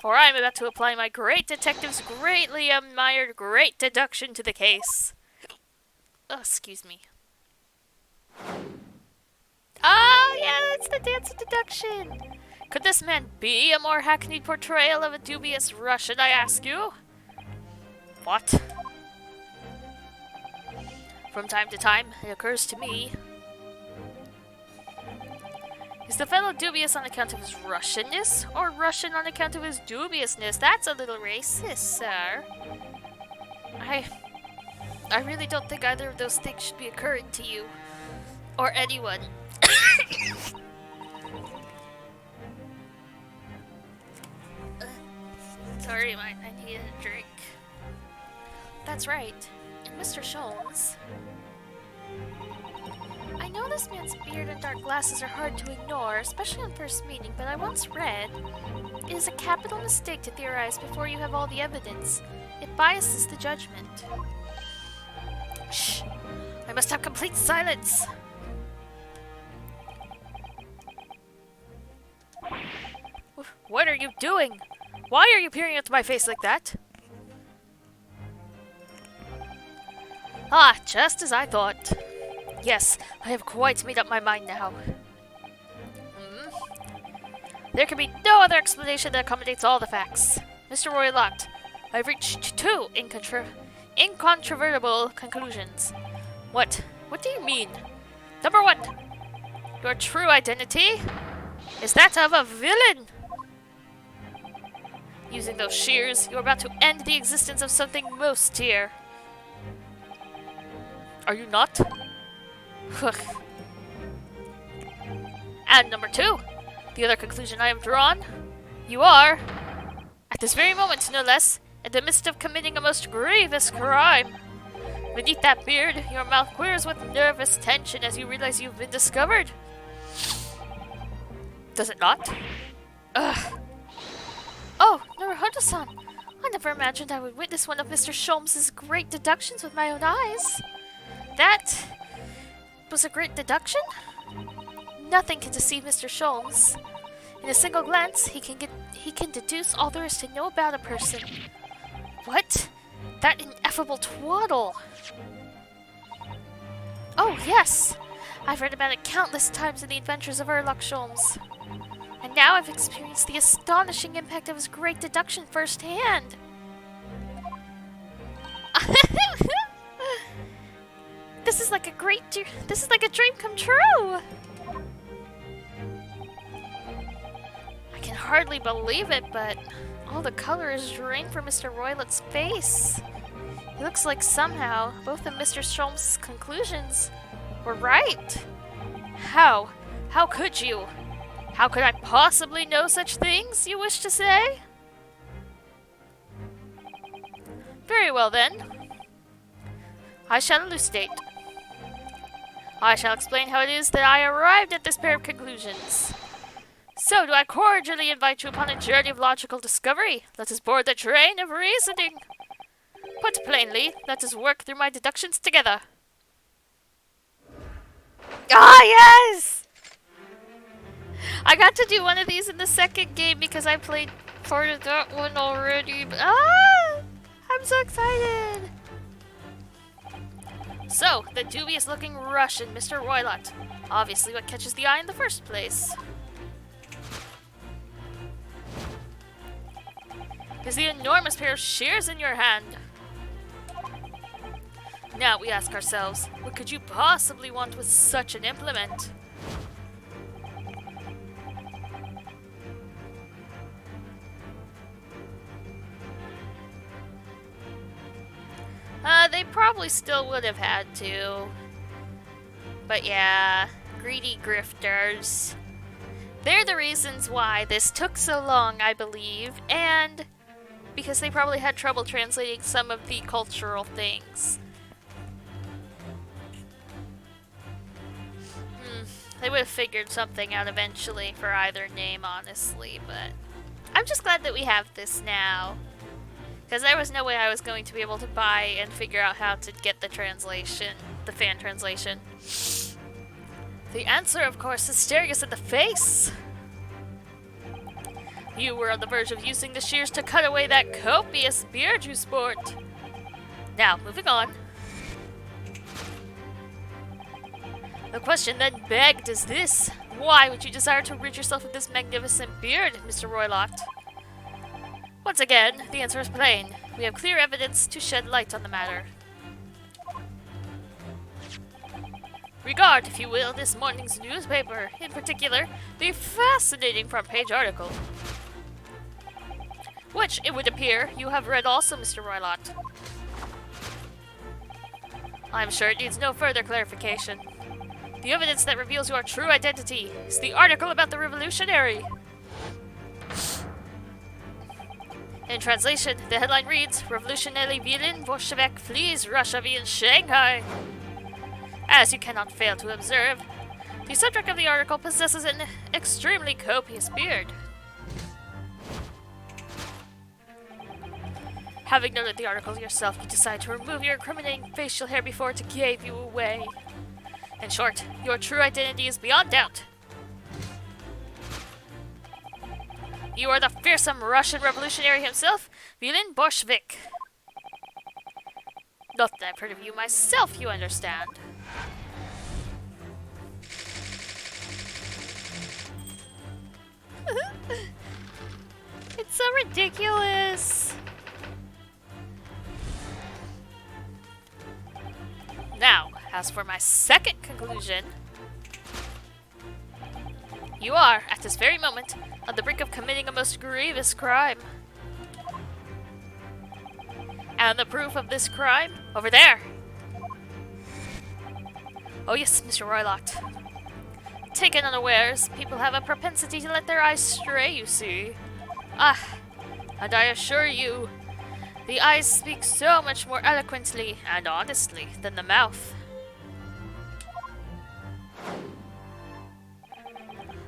For I am about to apply my great detective's greatly admired great deduction to the case. Oh, excuse me. Oh, yeah, that's the dance of deduction. Could this man be a more hackneyed portrayal of a dubious Russian, I ask you? What? From time to time, it occurs to me. Is the fellow dubious on account of his Russianness, or Russian on account of his dubiousness? That's a little racist, sir. I really don't think either of those things should be occurring to you. Or anyone. Sorry, I needed a drink. That's right. And Mr. Sholmes. I know this man's beard and dark glasses are hard to ignore, especially on first meeting, but I once read, it is a capital mistake to theorize before you have all the evidence. It biases the judgment. Shh! I must have complete silence! What are you doing? Why are you peering into my face like that? Ah, just as I thought. Yes, I have quite made up my mind now. There can be no other explanation that accommodates all the facts. Mr. Roylott, I've reached two incontrovertible conclusions. What? What do you mean? Number one, your true identity is that of a villain. Using those shears, you're about to end the existence of something most dear. Are you not? And number two, The other conclusion I have drawn, you are, at this very moment no less, in the midst of committing a most grievous crime. Beneath that beard, your mouth quivers with nervous tension as you realize you've been discovered. Does it not? Ugh. Oh, Naruhodo-san. I never imagined I would witness one of Mr. Sholmes' great deductions with my own eyes. That was a great deduction? Nothing can deceive Mr. Sholmes. In a single glance, he can deduce all there is to know about a person. What? That ineffable twaddle! Oh, yes! I've read about it countless times in the adventures of Sherlock Sholmes. And now I've experienced the astonishing impact of his great deduction firsthand. This is like a dream come true! I can hardly believe it, but all the color is drained from Mr. Roylett's face. It looks like somehow both of Mr. Sholmes' conclusions were right. How? How could you? How could I possibly know such things, you wish to say? Very well then. I shall elucidate. I shall explain how it is that I arrived at this pair of conclusions. So do I cordially invite you upon a journey of logical discovery. Let us board the train of reasoning. Put plainly, let us work through my deductions together. Ah, yes! I got to do one of these in the second game because I played part of that one already. But, I'm so excited! So, the dubious-looking Russian, Mr. Roylott. Obviously what catches the eye in the first place. Is the enormous pair of shears in your hand. Now we ask ourselves, what could you possibly want with such an implement? They probably still would have had to. But yeah, greedy grifters. They're the reasons why this took so long, I believe, and because they probably had trouble translating some of the cultural things. They would have figured something out eventually for either name, honestly, but I'm just glad that we have this now. Because there was no way I was going to be able to buy and figure out how to get the translation, the fan translation. The answer, of course, is staring us in the face. You were on the verge of using the shears to cut away that copious beard you sport. Now, moving on. The question then begged is this. Why would you desire to rid yourself of this magnificent beard, Mr. Roylott? Once again, the answer is plain. We have clear evidence to shed light on the matter. Regard, if you will, this morning's newspaper, in particular, the fascinating front-page article. Which, it would appear, you have read also, Mr. Roylott. I'm sure it needs no further clarification. The evidence that reveals your true identity is the article about the revolutionary. In translation, the headline reads, Revolutionary villain Bolshevik flees Russia via Shanghai. As you cannot fail to observe, the subject of the article possesses an extremely copious beard. Having noted the article yourself, you decide to remove your incriminating facial hair before it gave you away. In short, your true identity is beyond doubt. You are the fearsome Russian revolutionary himself, Villain Bolshevik. Not that I've heard of you myself, you understand. It's so ridiculous. Now, as for my second conclusion, you are, at this very moment, on the brink of committing a most grievous crime. And the proof of this crime, over there. Oh yes, Mr. Roylott. taken unawares, people have a propensity to let their eyes stray, you see. Ah, and I assure you, the eyes speak so much more eloquently and honestly than the mouth.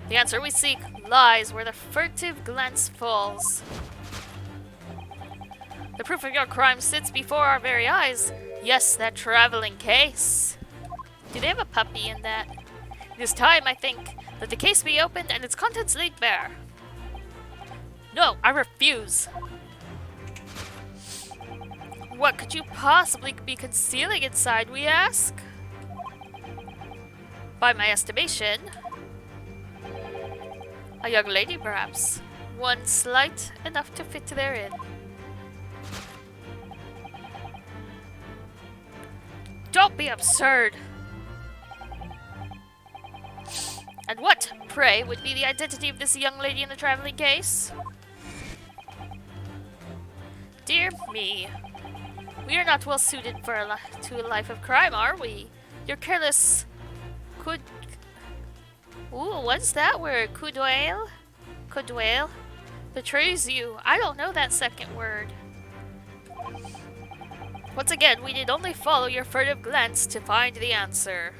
The answer we seek lies where the furtive glance falls. The proof of your crime sits before our very eyes. Yes, that traveling case. Do they have a puppy in that? It is time, I think, that the case be opened and its contents laid bare. No, I refuse. What could you possibly be concealing inside, we ask? By my estimation, a young lady, perhaps. One slight enough to fit therein. Don't be absurd! And what, pray, would be the identity of this young lady in the traveling case? Dear me. We are not well suited for to a life of crime, are we? Your careless... Ooh, what's that word? Coudoil? Coudoil? Betrays you. I don't know that second word. Once again, we need only follow your furtive glance to find the answer.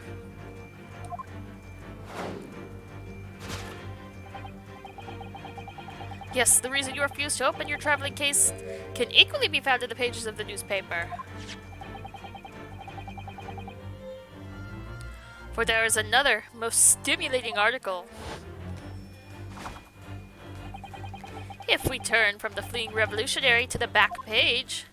Yes, the reason you refuse to open your traveling case can equally be found in the pages of the newspaper. For there is another, most stimulating article. If we turn from the fleeing revolutionary to the back page,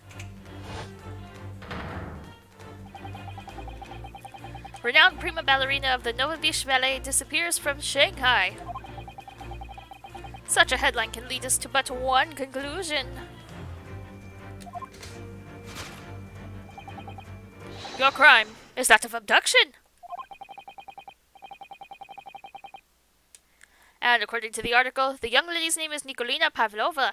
renowned prima ballerina of the Novovich Ballet disappears from Shanghai. Such a headline can lead us to but one conclusion. Your crime is that of abduction. And according to the article, the young lady's name is Nikolina Pavlova.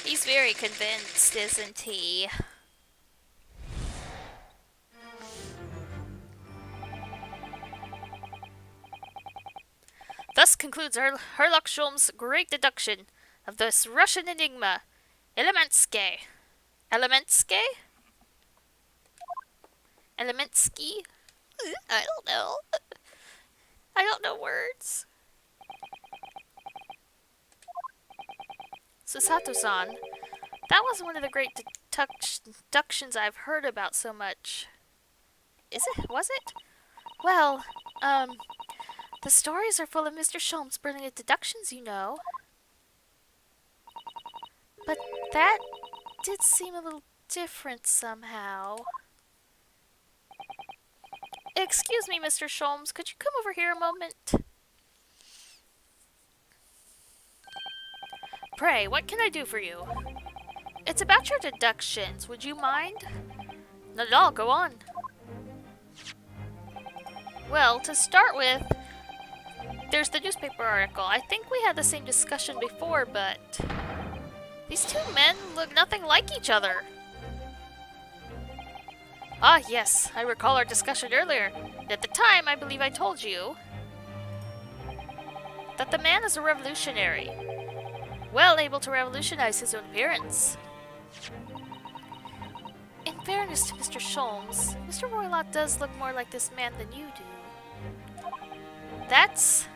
He's very convinced, isn't he? Thus concludes Herlock Sholmes' great deduction of this Russian enigma, Elementske. Elementske? Elementsky? I don't know. I don't know words. Susato-san, that was one of the great deductions I've heard about so much. Is it? Was it? Well, the stories are full of Mr. Sholmes' brilliant deductions, you know. But that did seem a little different somehow. Excuse me, Mr. Sholmes, could you come over here a moment? Pray, what can I do for you? It's about your deductions. Would you mind? Not at all, go on. Well, to start with, there's the newspaper article. I think we had the same discussion before, but these two men look nothing like each other. Ah, yes, I recall our discussion earlier. At the time, I believe I told you that the man is a revolutionary, well able to revolutionize his own appearance. In fairness to Mr. Sholmes, Mr. Roylott does look more like this man than you do. That's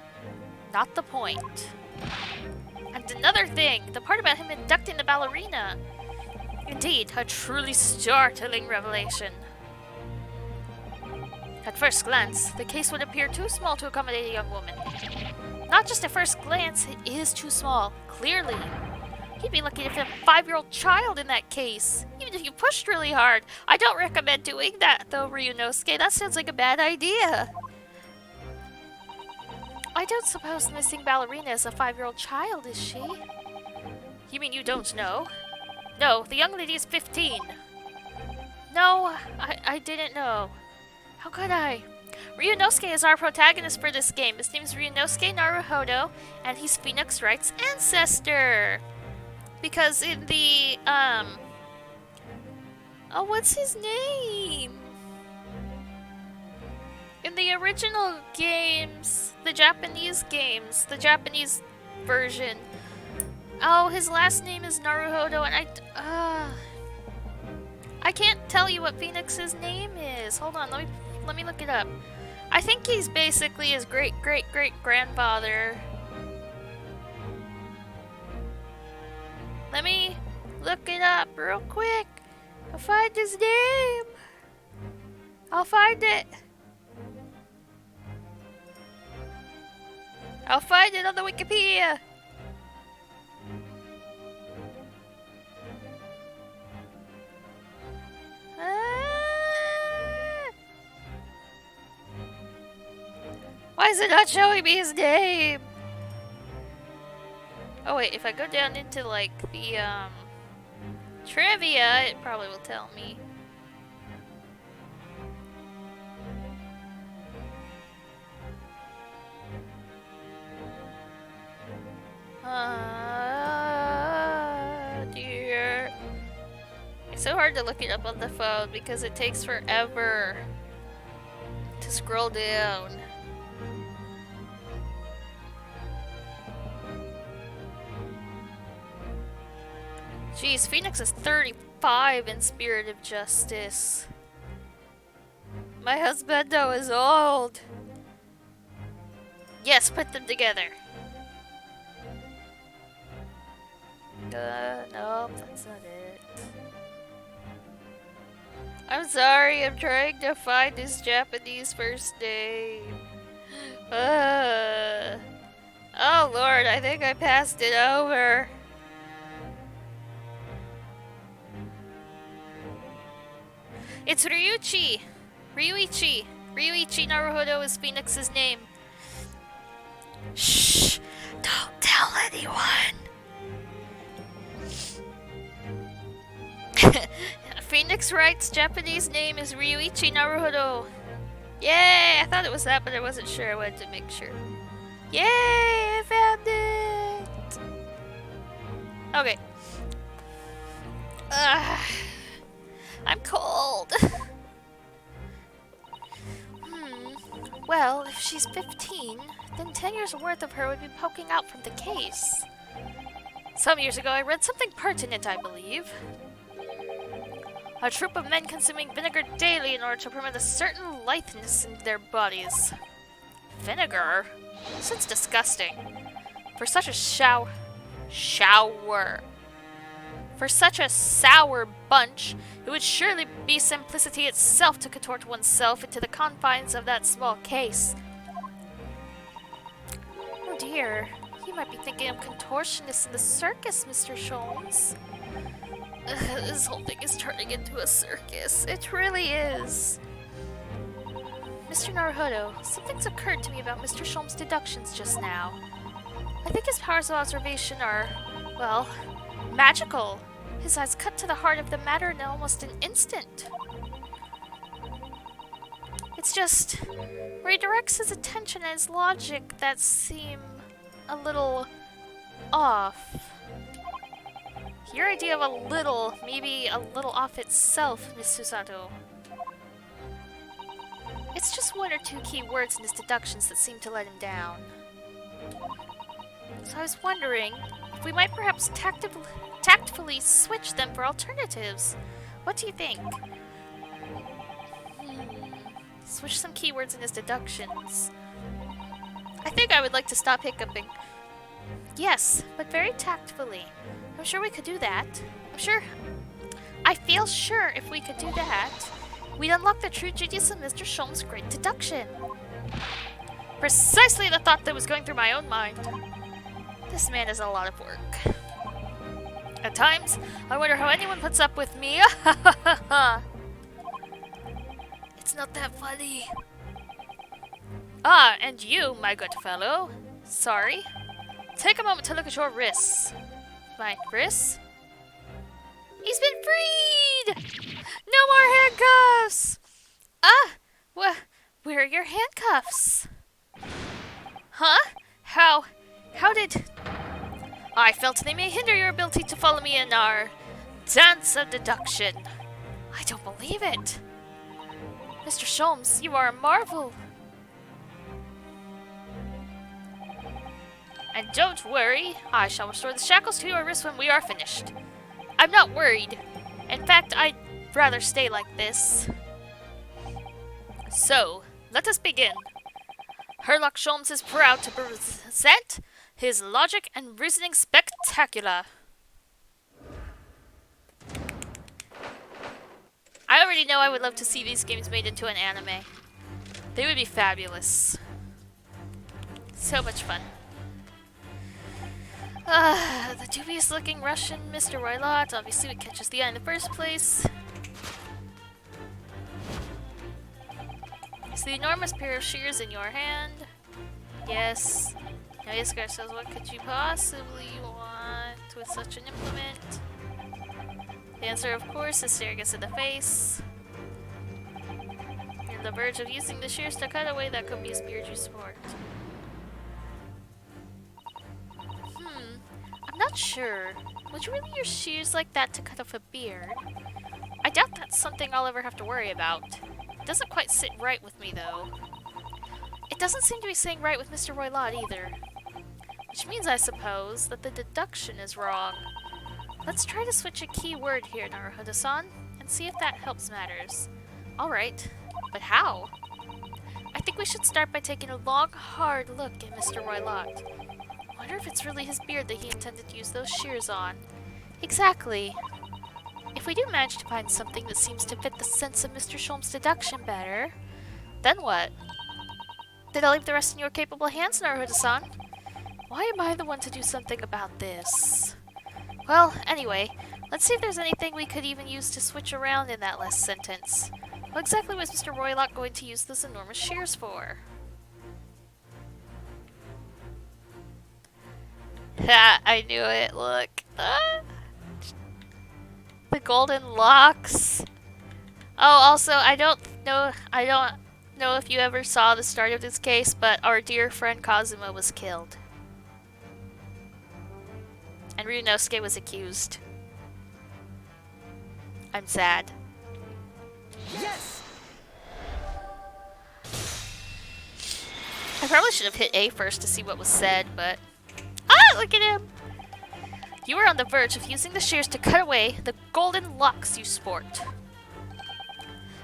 not the point. And another thing, the part about him abducting the ballerina. Indeed, a truly startling revelation. At first glance, the case would appear too small to accommodate a young woman. Not just at first glance, it is too small, clearly. You'd be lucky to fit a 5-year-old child in that case, even if you pushed really hard. I don't recommend doing that, though, Ryunosuke. That sounds like a bad idea. I don't suppose the missing ballerina is a 5-year-old child, is she? You mean you don't know? No, the young lady is 15. No, I didn't know. How could I? Ryunosuke is our protagonist for this game. His name is Ryunosuke Naruhodo, and he's Phoenix Wright's ancestor. Because in the, oh, what's his name? In the original games, the Japanese version, oh, his last name is Naruhodo, and I can't tell you what Phoenix's name is. Hold on, let me look it up. I think he's basically his great-great-great-grandfather. Let me look it up real quick. I'll find his name. I'll find it. I'll find it on the Wikipedia. Why is it not showing me his name? Oh wait, if I go down into like the trivia, it probably will tell me. Dear. It's so hard to look it up on the phone because it takes forever to scroll down. Jeez, Phoenix is 35 in Spirit of Justice. My husbando is old. Yes, put them together. Nope, that's not it. I'm sorry, I'm trying to find his Japanese first name. Oh lord, I think I passed it over. It's Ryuichi! Ryuichi Naruhodo is Phoenix's name. Shh! Don't tell anyone! Phoenix writes Japanese name is Ryuichi Naruhodo. Yay! I thought it was that, but I wasn't sure. I wanted to make sure. Yay! I found it! Okay. I'm cold. Well, if she's 15, then 10 years worth of her would be poking out from the case. Some years ago, I read something pertinent, I believe. A troop of men consuming vinegar daily in order to permit a certain litheness in their bodies. Vinegar? Sounds disgusting. For such a For such a sour bunch, it would surely be simplicity itself to contort oneself into the confines of that small case. Oh dear, you might be thinking of contortionists in the circus, Mr. Sholmes. This whole thing is turning into a circus. It really is. Mr. Naruhodo, something's occurred to me about Mr. Sholmes' deductions just now. I think his powers of observation are, well, magical. His eyes cut to the heart of the matter in almost an instant. It's just where he directs his attention and his logic that seem a little off. Your idea of a little, maybe a little off itself, Miss Susato. It's just one or two key words in his deductions that seem to let him down. So I was wondering if we might perhaps tactfully switch them for alternatives. What do you think? Switch some keywords in his deductions. I think I would like to stop hiccuping. Yes, but very tactfully. I'm sure we could do that. I feel sure if we could do that, we'd unlock the true genius of Mr. Sholmes' great deduction. Precisely the thought that was going through my own mind. This man is a lot of work. At times, I wonder how anyone puts up with me. It's not that funny. Ah, and you, my good fellow. Sorry. Take a moment to look at your wrists. My wrists? He's been freed! No more handcuffs! Ah! Where are your handcuffs? Huh? How did... I felt they may hinder your ability to follow me in our dance of deduction. I don't believe it. Mr. Sholmes, you are a marvel. And don't worry, I shall restore the shackles to your wrists when we are finished. I'm not worried. In fact, I'd rather stay like this. So, let us begin. Herlock Sholmes is proud to present his logic and reasoning spectacular. I already know I would love to see these games made into an anime. They would be fabulous. So much fun. The dubious looking Russian Mr. Rylot obviously would catch us the eye in the first place. Is the enormous pair of shears in your hand? Yes. Now ask ourselves, what could you possibly want with such an implement? The answer, of course, is staring us in the face. You're on the verge of using the shears to cut away that copious beard you sport. I'm not sure. Would you really use shears like that to cut off a beard? I doubt that's something I'll ever have to worry about. It doesn't quite sit right with me, though. It doesn't seem to be sitting right with Mr. Rylot either. Which means, I suppose, that the deduction is wrong. Let's try to switch a key word here, Naruhodo-san, and see if that helps matters. Alright, but how? I think we should start by taking a long, hard look at Mr. Rylot. I wonder if it's really his beard that he intended to use those shears on. Exactly. If we do manage to find something that seems to fit the sense of Mr. Sholmes' deduction better, then what? Did I leave the rest in your capable hands, Naruhodo-san? Why am I the one to do something about this? Well, anyway, let's see if there's anything we could even use to switch around in that last sentence. What exactly was Mr. Rylot going to use those enormous shears for? Ha! I knew it, look. Ah. The golden locks. Oh, also, I don't know if you ever saw the start of this case, but our dear friend Kazuma was killed. And Ryunosuke was accused. I'm sad. Yes! I probably should have hit A first to see what was said, but... Ah! Look at him! You are on the verge of using the shears to cut away the golden locks you sport.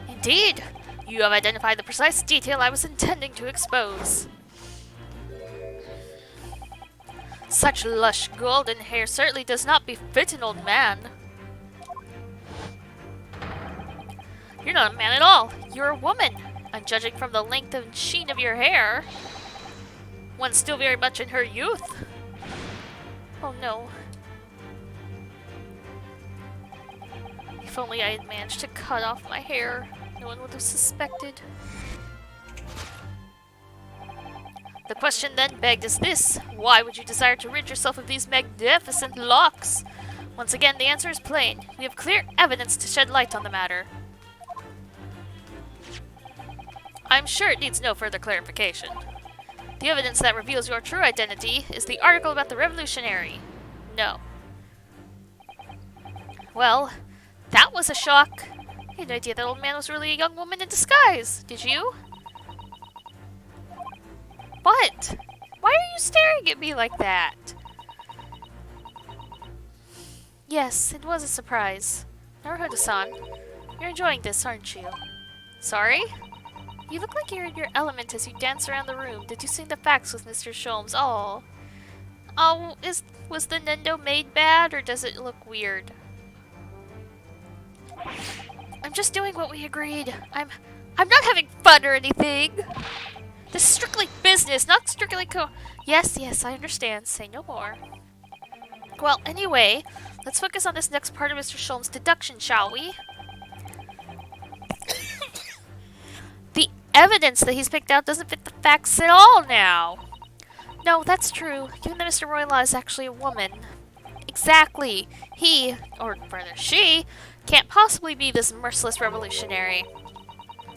Indeed! You have identified the precise detail I was intending to expose. Such lush golden hair certainly does not befit an old man. You're not a man at all. You're a woman. And judging from the length and sheen of your hair, one still very much in her youth. Oh no. If only I had managed to cut off my hair, no one would have suspected. The question then begged is this: why would you desire to rid yourself of these magnificent locks? Once again, the answer is plain. We have clear evidence to shed light on the matter. I'm sure it needs no further clarification. The evidence that reveals your true identity is the article about the revolutionary. No. Well, that was a shock. I had no idea that old man was really a young woman in disguise. Did you? What? Why are you staring at me like that? Yes, it was a surprise. Naruhodo-san, you're enjoying this, aren't you? Sorry? You look like you're in your element as you dance around the room, deducing the facts with Mr. Sholmes. Oh, was the Nendo made bad, or does it look weird? I'm just doing what we agreed. I'm not having fun or anything. This is strictly business, not strictly Yes, I understand. Say no more. Well, anyway, let's focus on this next part of Mr. Sholmes' deduction, shall we? The evidence that he's picked out doesn't fit the facts at all now. No, that's true. Given that Mr. Rylot is actually a woman. Exactly. He, or rather she, can't possibly be this merciless revolutionary.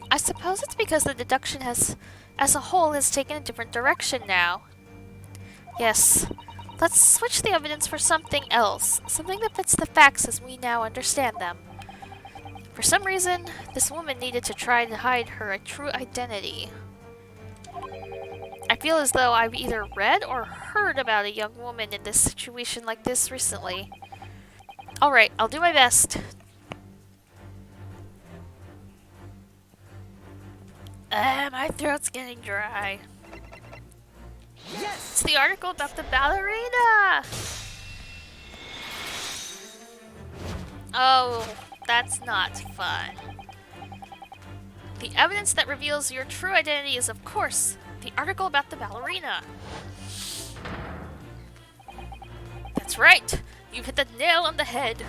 I suppose it's because the deduction as a whole has taken a different direction now. Yes. Let's switch the evidence for something else. Something that fits the facts as we now understand them. For some reason, this woman needed to try to hide her true identity. I I feel as though I've either read or heard about a young woman in this situation like this recently. Alright, I'll do my best. My throat's getting dry. Yes! It's the article about the ballerina! Oh, that's not fun. The evidence that reveals your true identity is, of course, the article about the ballerina. That's right! You've hit the nail on the head.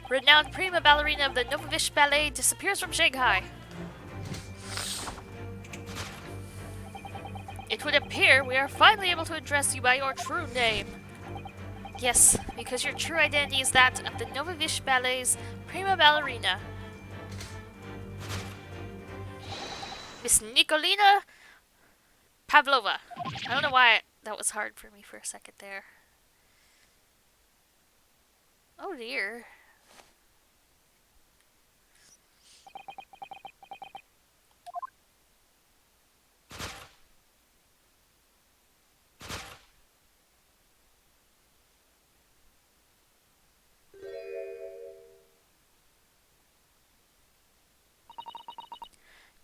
Renowned prima ballerina of the Novovich Ballet disappears from Shanghai. It would appear we are finally able to address you by your true name. Yes, because your true identity is that of the Novovich Ballet's prima ballerina. Miss Nikolina Pavlova. I don't know why that was hard for me for a second there. Oh dear.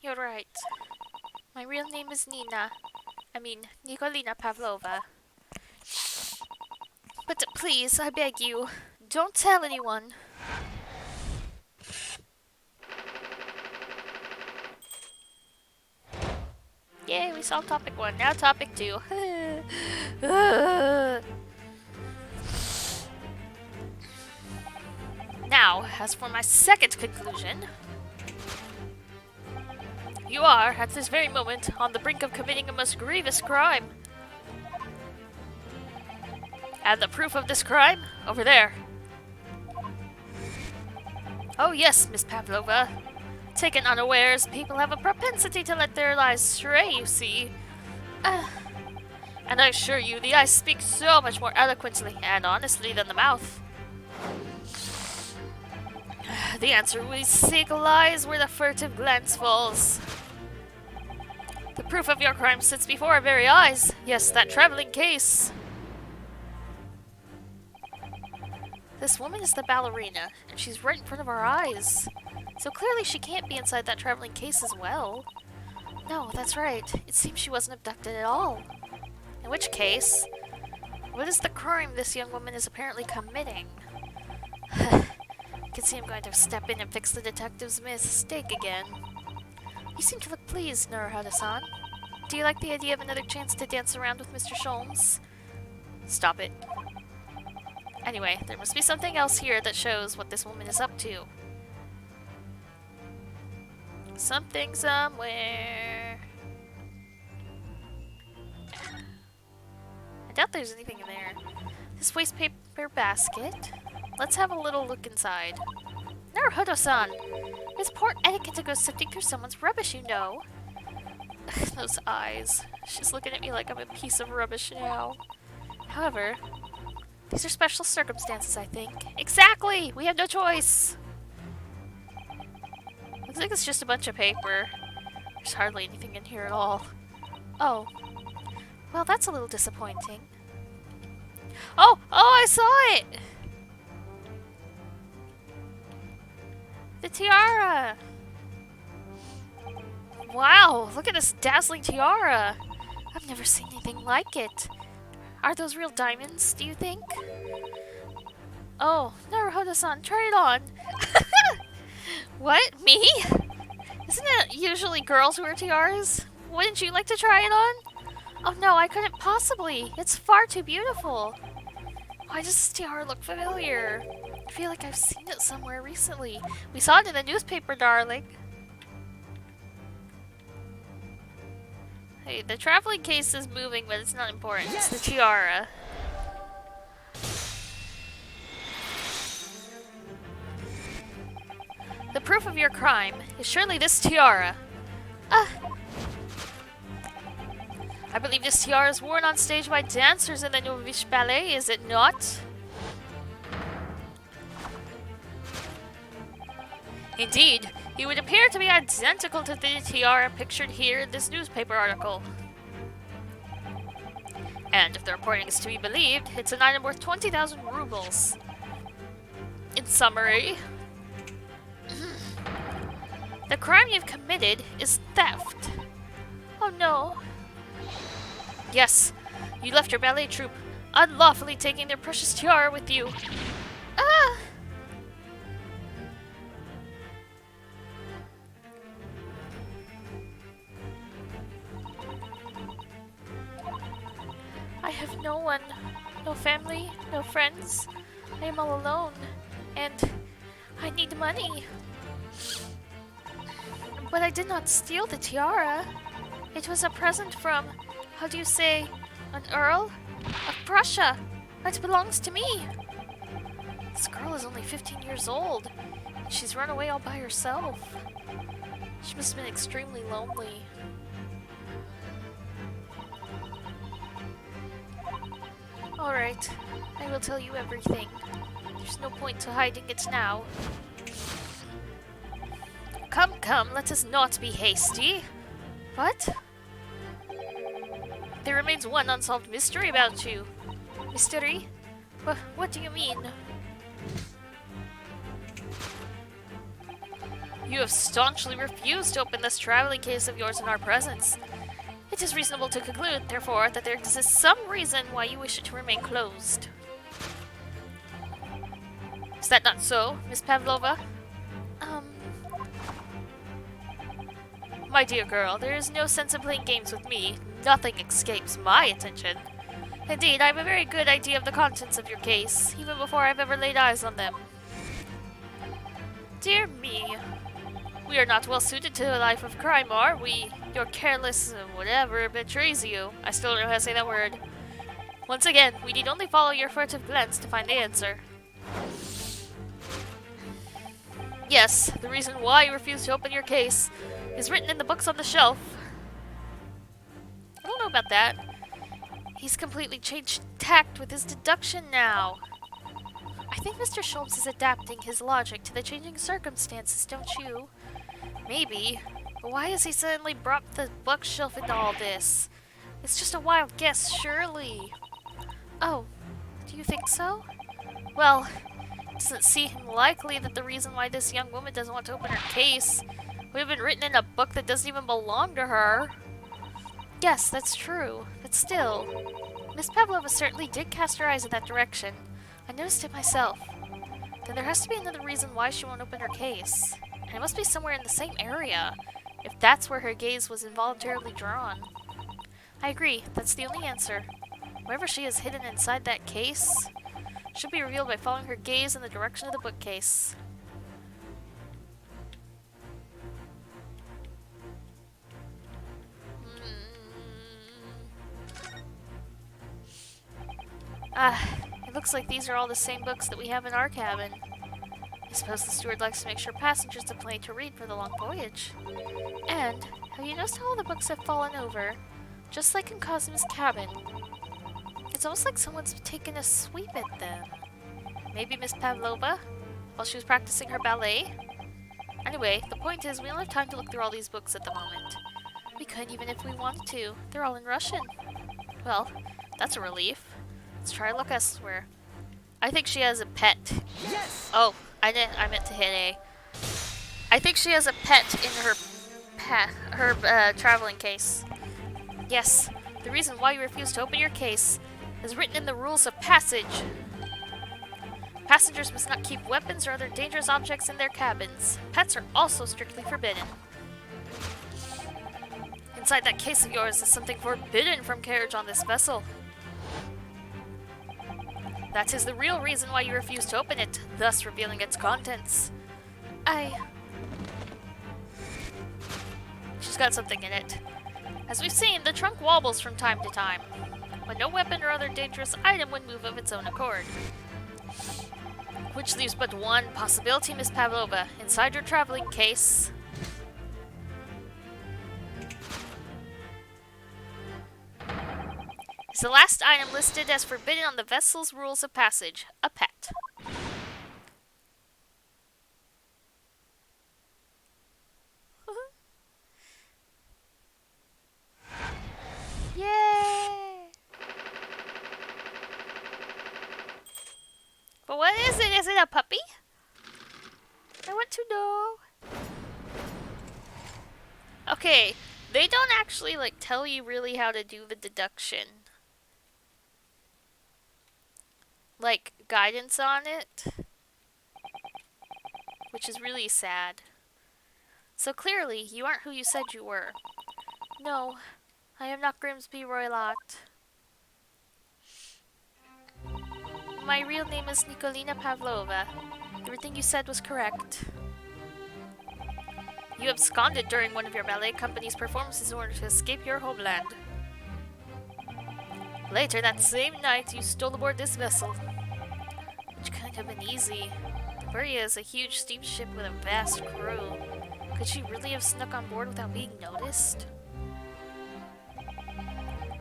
You're right. My real name is Nikolina Pavlova. But please, I beg you, don't tell anyone. Yay, we solved topic 1. Now topic 2. Now, as for my second conclusion, you are, at this very moment, on the brink of committing a most grievous crime. And the proof of this crime? Over there. Oh yes, Miss Pavlova. Taken unawares, people have a propensity to let their lies stray, you see. And I assure you, the eyes speak so much more eloquently and honestly than the mouth. The answer we seek lies where the furtive glance falls. The proof of your crime sits before our very eyes. Yes, that traveling case. This woman is the ballerina, and she's right in front of our eyes. So clearly she can't be inside that traveling case as well. No, that's right. It seems she wasn't abducted at all. In which case, what is the crime this young woman is apparently committing? I can see I'm going to step in and fix the detective's mistake again. You seem to look pleased, Naruhata-san. Do you like the idea of another chance to dance around with Mr. Sholmes? Stop it. Anyway, there must be something else here that shows what this woman is up to. Something somewhere. I doubt there's anything in there. This waste paper basket. Let's have a little look inside. Naruhodo-san! It's poor etiquette to go sifting through someone's rubbish, you know. Those eyes. She's looking at me like I'm a piece of rubbish now. However, these are special circumstances, I think. Exactly! We have no choice! Looks like it's just a bunch of paper. There's hardly anything in here at all. Oh. Well, that's a little disappointing. Oh! Oh, I saw it! The tiara! Wow, look at this dazzling tiara! I've never seen anything like it. Are those real diamonds, do you think? Oh, Naruhodo-san, try it on! What? Me? Isn't it usually girls who wear tiaras? Wouldn't you like to try it on? Oh no, I couldn't possibly. It's far too beautiful. Why does this tiara look familiar? I feel like I've seen it somewhere recently. We saw it in the newspaper, darling. Hey, the traveling case is moving, but it's not important. Yes. It's the tiara. The proof of your crime is surely this tiara. I believe this tiara is worn on stage by dancers in the Novovich Ballet, is it not? Indeed, he would appear to be identical to the tiara pictured here in this newspaper article. And if the reporting is to be believed, it's an item worth 20,000 rubles. In summary, the crime you've committed is theft. Oh no. Yes, you left your ballet troupe, unlawfully taking their precious tiara with you. Ah! I have no one, no family, no friends. I am all alone, and I need money. But I did not steal the tiara. It was a present from, how do you say, an earl of Prussia. That belongs to me. This girl is only 15 years old, and she's run away all by herself. She must have been extremely lonely. Alright, I will tell you everything. There's no point to hiding it now. Come, come, let us not be hasty. What? There remains one unsolved mystery about you. Mystery? What do you mean? You have staunchly refused to open this traveling case of yours in our presence. It is reasonable to conclude, therefore, that there exists some reason why you wish it to remain closed. Is that not so, Miss Pavlova? My dear girl, there is no sense in playing games with me. Nothing escapes my attention. Indeed, I have a very good idea of the contents of your case, even before I've ever laid eyes on them. Dear me. We are not well suited to a life of crime, are we? Your careless whatever betrays you. I still don't know how to say that word. Once again, we need only follow your furtive glance to find the answer. Yes, the reason why you refuse to open your case is written in the books on the shelf. I don't know about that. He's completely changed tact with his deduction now. I think Mr. Schultz is adapting his logic to the changing circumstances, don't you? Maybe. But why has he suddenly brought the bookshelf into all this? It's just a wild guess, surely. Oh, do you think so? Well, it doesn't seem likely that the reason why this young woman doesn't want to open her case would have been written in a book that doesn't even belong to her. Yes, that's true. But still, Miss Pavlova certainly did cast her eyes in that direction. I noticed it myself. Then there has to be another reason why she won't open her case. And it must be somewhere in the same area, if that's where her gaze was involuntarily drawn. I agree, that's the only answer. Wherever she is hidden inside that case should be revealed by following her gaze in the direction of the bookcase. It looks like these are all the same books that we have in our cabin. I suppose the steward likes to make sure passengers have plenty to read for the long voyage. And, have you noticed how all the books have fallen over? Just like in Cosmo's cabin. It's almost like someone's taken a sweep at them. Maybe Miss Pavlova, while she was practicing her ballet? Anyway, the point is we don't have time to look through all these books at the moment. We couldn't even if we wanted to. They're all in Russian. Well, that's a relief. Let's try luck elsewhere. I think she has a pet. Yes! Oh, I meant to hit A. I think she has a pet in her traveling case. Yes, the reason why you refuse to open your case is written in the rules of passage. Passengers must not keep weapons or other dangerous objects in their cabins. Pets are also strictly forbidden. Inside that case of yours is something forbidden from carriage on this vessel. That is the real reason why you refuse to open it, thus revealing its contents. She's got something in it. As we've seen, the trunk wobbles from time to time, but no weapon or other dangerous item would move of its own accord. Which leaves but one possibility, Miss Pavlova. Inside your traveling case is the last item listed as forbidden on the vessel's rules of passage, a pet. Yay! But what is it? Is it a puppy? I want to know. Okay, they don't actually like tell you really how to do the deduction. Like guidance on it. Which is really sad. So clearly, you aren't who you said you were. No, I am not Grimsby Roylott. My real name is Nikolina Pavlova. Everything you said was correct. You absconded during one of your ballet company's performances in order to escape your homeland. Later that same night, you stole aboard this vessel. Which couldn't have been easy. The Buria is a huge steamship with a vast crew. Could she really have snuck on board without being noticed?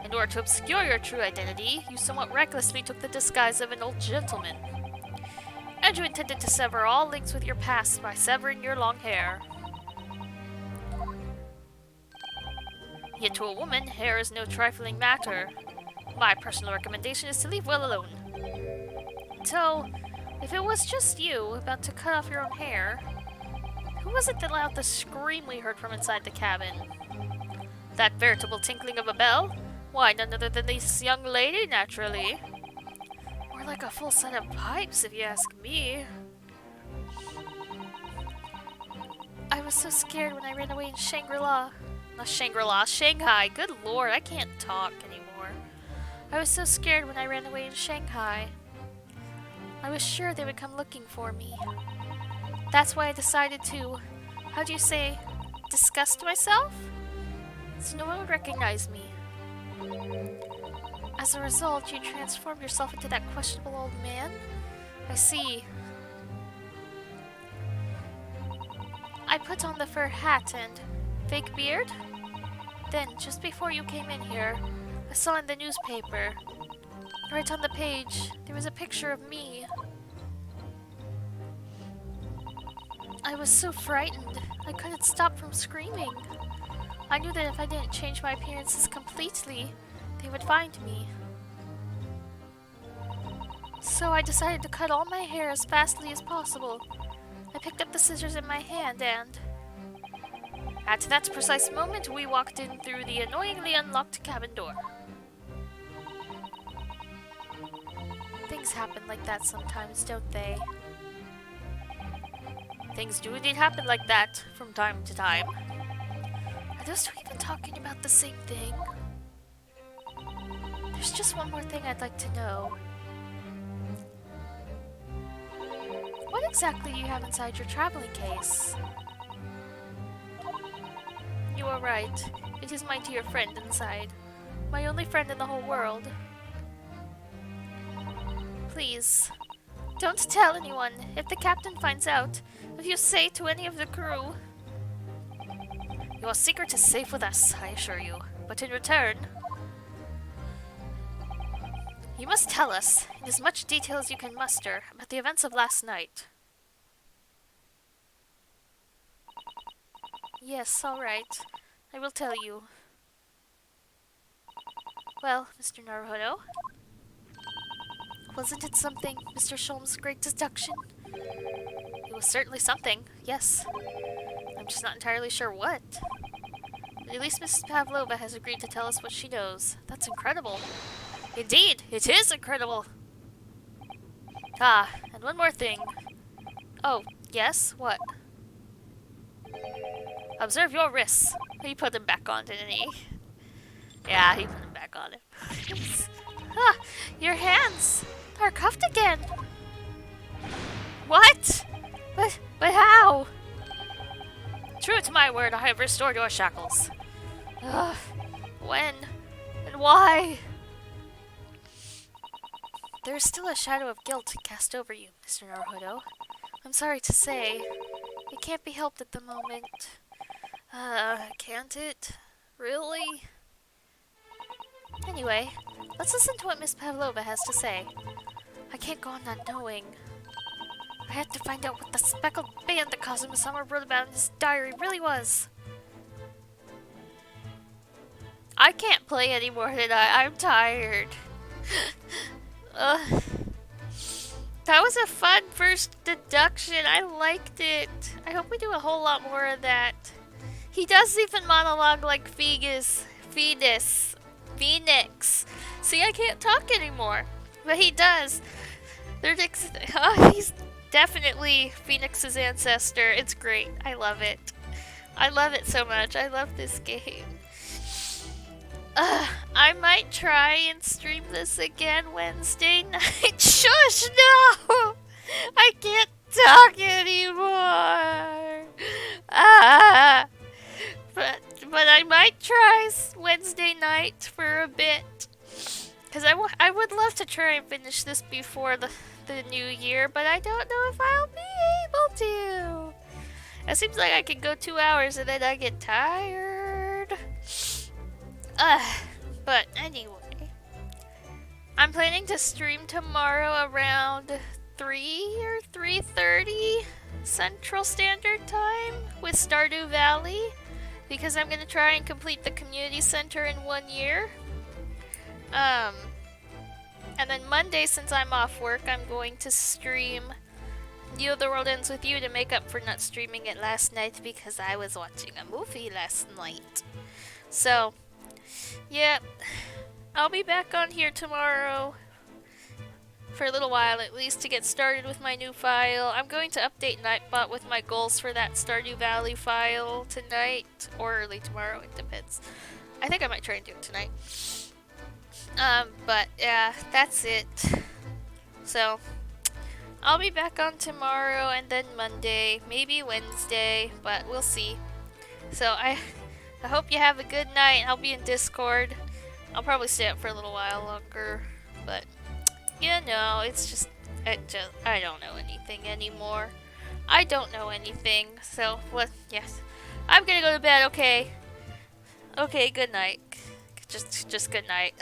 In order to obscure your true identity, you somewhat recklessly took the disguise of an old gentleman. And you intended to sever all links with your past by severing your long hair. Yet to a woman, hair is no trifling matter. My personal recommendation is to leave well alone. So, if it was just you, about to cut off your own hair, who was it that let out the scream we heard from inside the cabin? That veritable tinkling of a bell? Why, none other than this young lady, naturally. More like a full set of pipes, if you ask me. I was so scared when I ran away in Shangri-La. Not Shangri-La, Shanghai. Good lord, I can't talk anymore. I was so scared when I ran away in Shanghai. I was sure they would come looking for me. That's why I decided to, how do you say, disgust myself? So no one would recognize me. As a result, you transformed yourself into that questionable old man? I see. I put on the fur hat and fake beard? Then, just before you came in here, I saw in the newspaper, right on the page, there was a picture of me. I was so frightened, I couldn't stop from screaming. I knew that if I didn't change my appearances completely, they would find me. So I decided to cut all my hair as fastly as possible. I picked up the scissors in my hand and... At that precise moment, we walked in through the annoyingly unlocked cabin door. Things happen like that sometimes, don't they? Things do indeed happen like that from time to time. Are those two even talking about the same thing? There's just one more thing I'd like to know. What exactly do you have inside your traveling case? You are right. It is my dear friend inside. My only friend in the whole world. Please, don't tell anyone. If the captain finds out, if you say to any of the crew... Your secret is safe with us, I assure you. But in return... You must tell us, in as much detail as you can muster, about the events of last night. Yes, all right. I will tell you. Well, Mr. Naruhodo, wasn't it something, Mr. Sholm's great deduction? It was certainly something, yes. I'm just not entirely sure what. But at least Mrs. Pavlova has agreed to tell us what she knows. That's incredible. Indeed, it is incredible. Ah, and one more thing. Oh, yes? What? Observe your wrists. He put them back on, didn't he? Yeah, he put them back on him. Ah, your hands are cuffed again. What? But how? True to my word, I have restored your shackles. Ugh. When? And why? There is still a shadow of guilt cast over you, Mr. Naruhodo. I'm sorry to say, it can't be helped at the moment. Can't it? Really? Anyway, let's listen to what Miss Pavlova has to say. I can't go on not knowing. I had to find out what the speckled band that Kazuma Summer wrote about in his diary really was. I can't play anymore tonight. I'm tired. That was a fun first deduction. I liked it. I hope we do a whole lot more of that. He does even monologue like Phoenix. See, I can't talk anymore. But he does. He's definitely Phoenix's ancestor. It's great. I love it. I love it so much. I love this game. I might try and stream this again Wednesday night. Shush, no! I can't talk anymore. But I might try Wednesday night for a bit. Because I would love to try and finish this before the new year, but I don't know if I'll be able to. It seems like I can go 2 hours and then I get tired. But anyway, I'm planning to stream tomorrow around 3 or 3:30 Central Standard Time with Stardew Valley, because I'm going to try and complete the community center in 1 year. And then Monday, since I'm off work, I'm going to stream You The World Ends With You to make up for not streaming it last night because I was watching a movie last night. So, yeah, I'll be back on here tomorrow for a little while at least to get started with my new file. I'm going to update Nightbot with my goals for that Stardew Valley file tonight or early tomorrow, it depends. I think I might try and do it tonight. But yeah, that's it. So, I'll be back on tomorrow and then Monday, maybe Wednesday, but we'll see. So I hope you have a good night. I'll be in Discord. I'll probably stay up for a little while longer, but you know, I don't know anything anymore. I don't know anything. So, yes. I'm gonna go to bed, okay? Okay, good night. Just good night.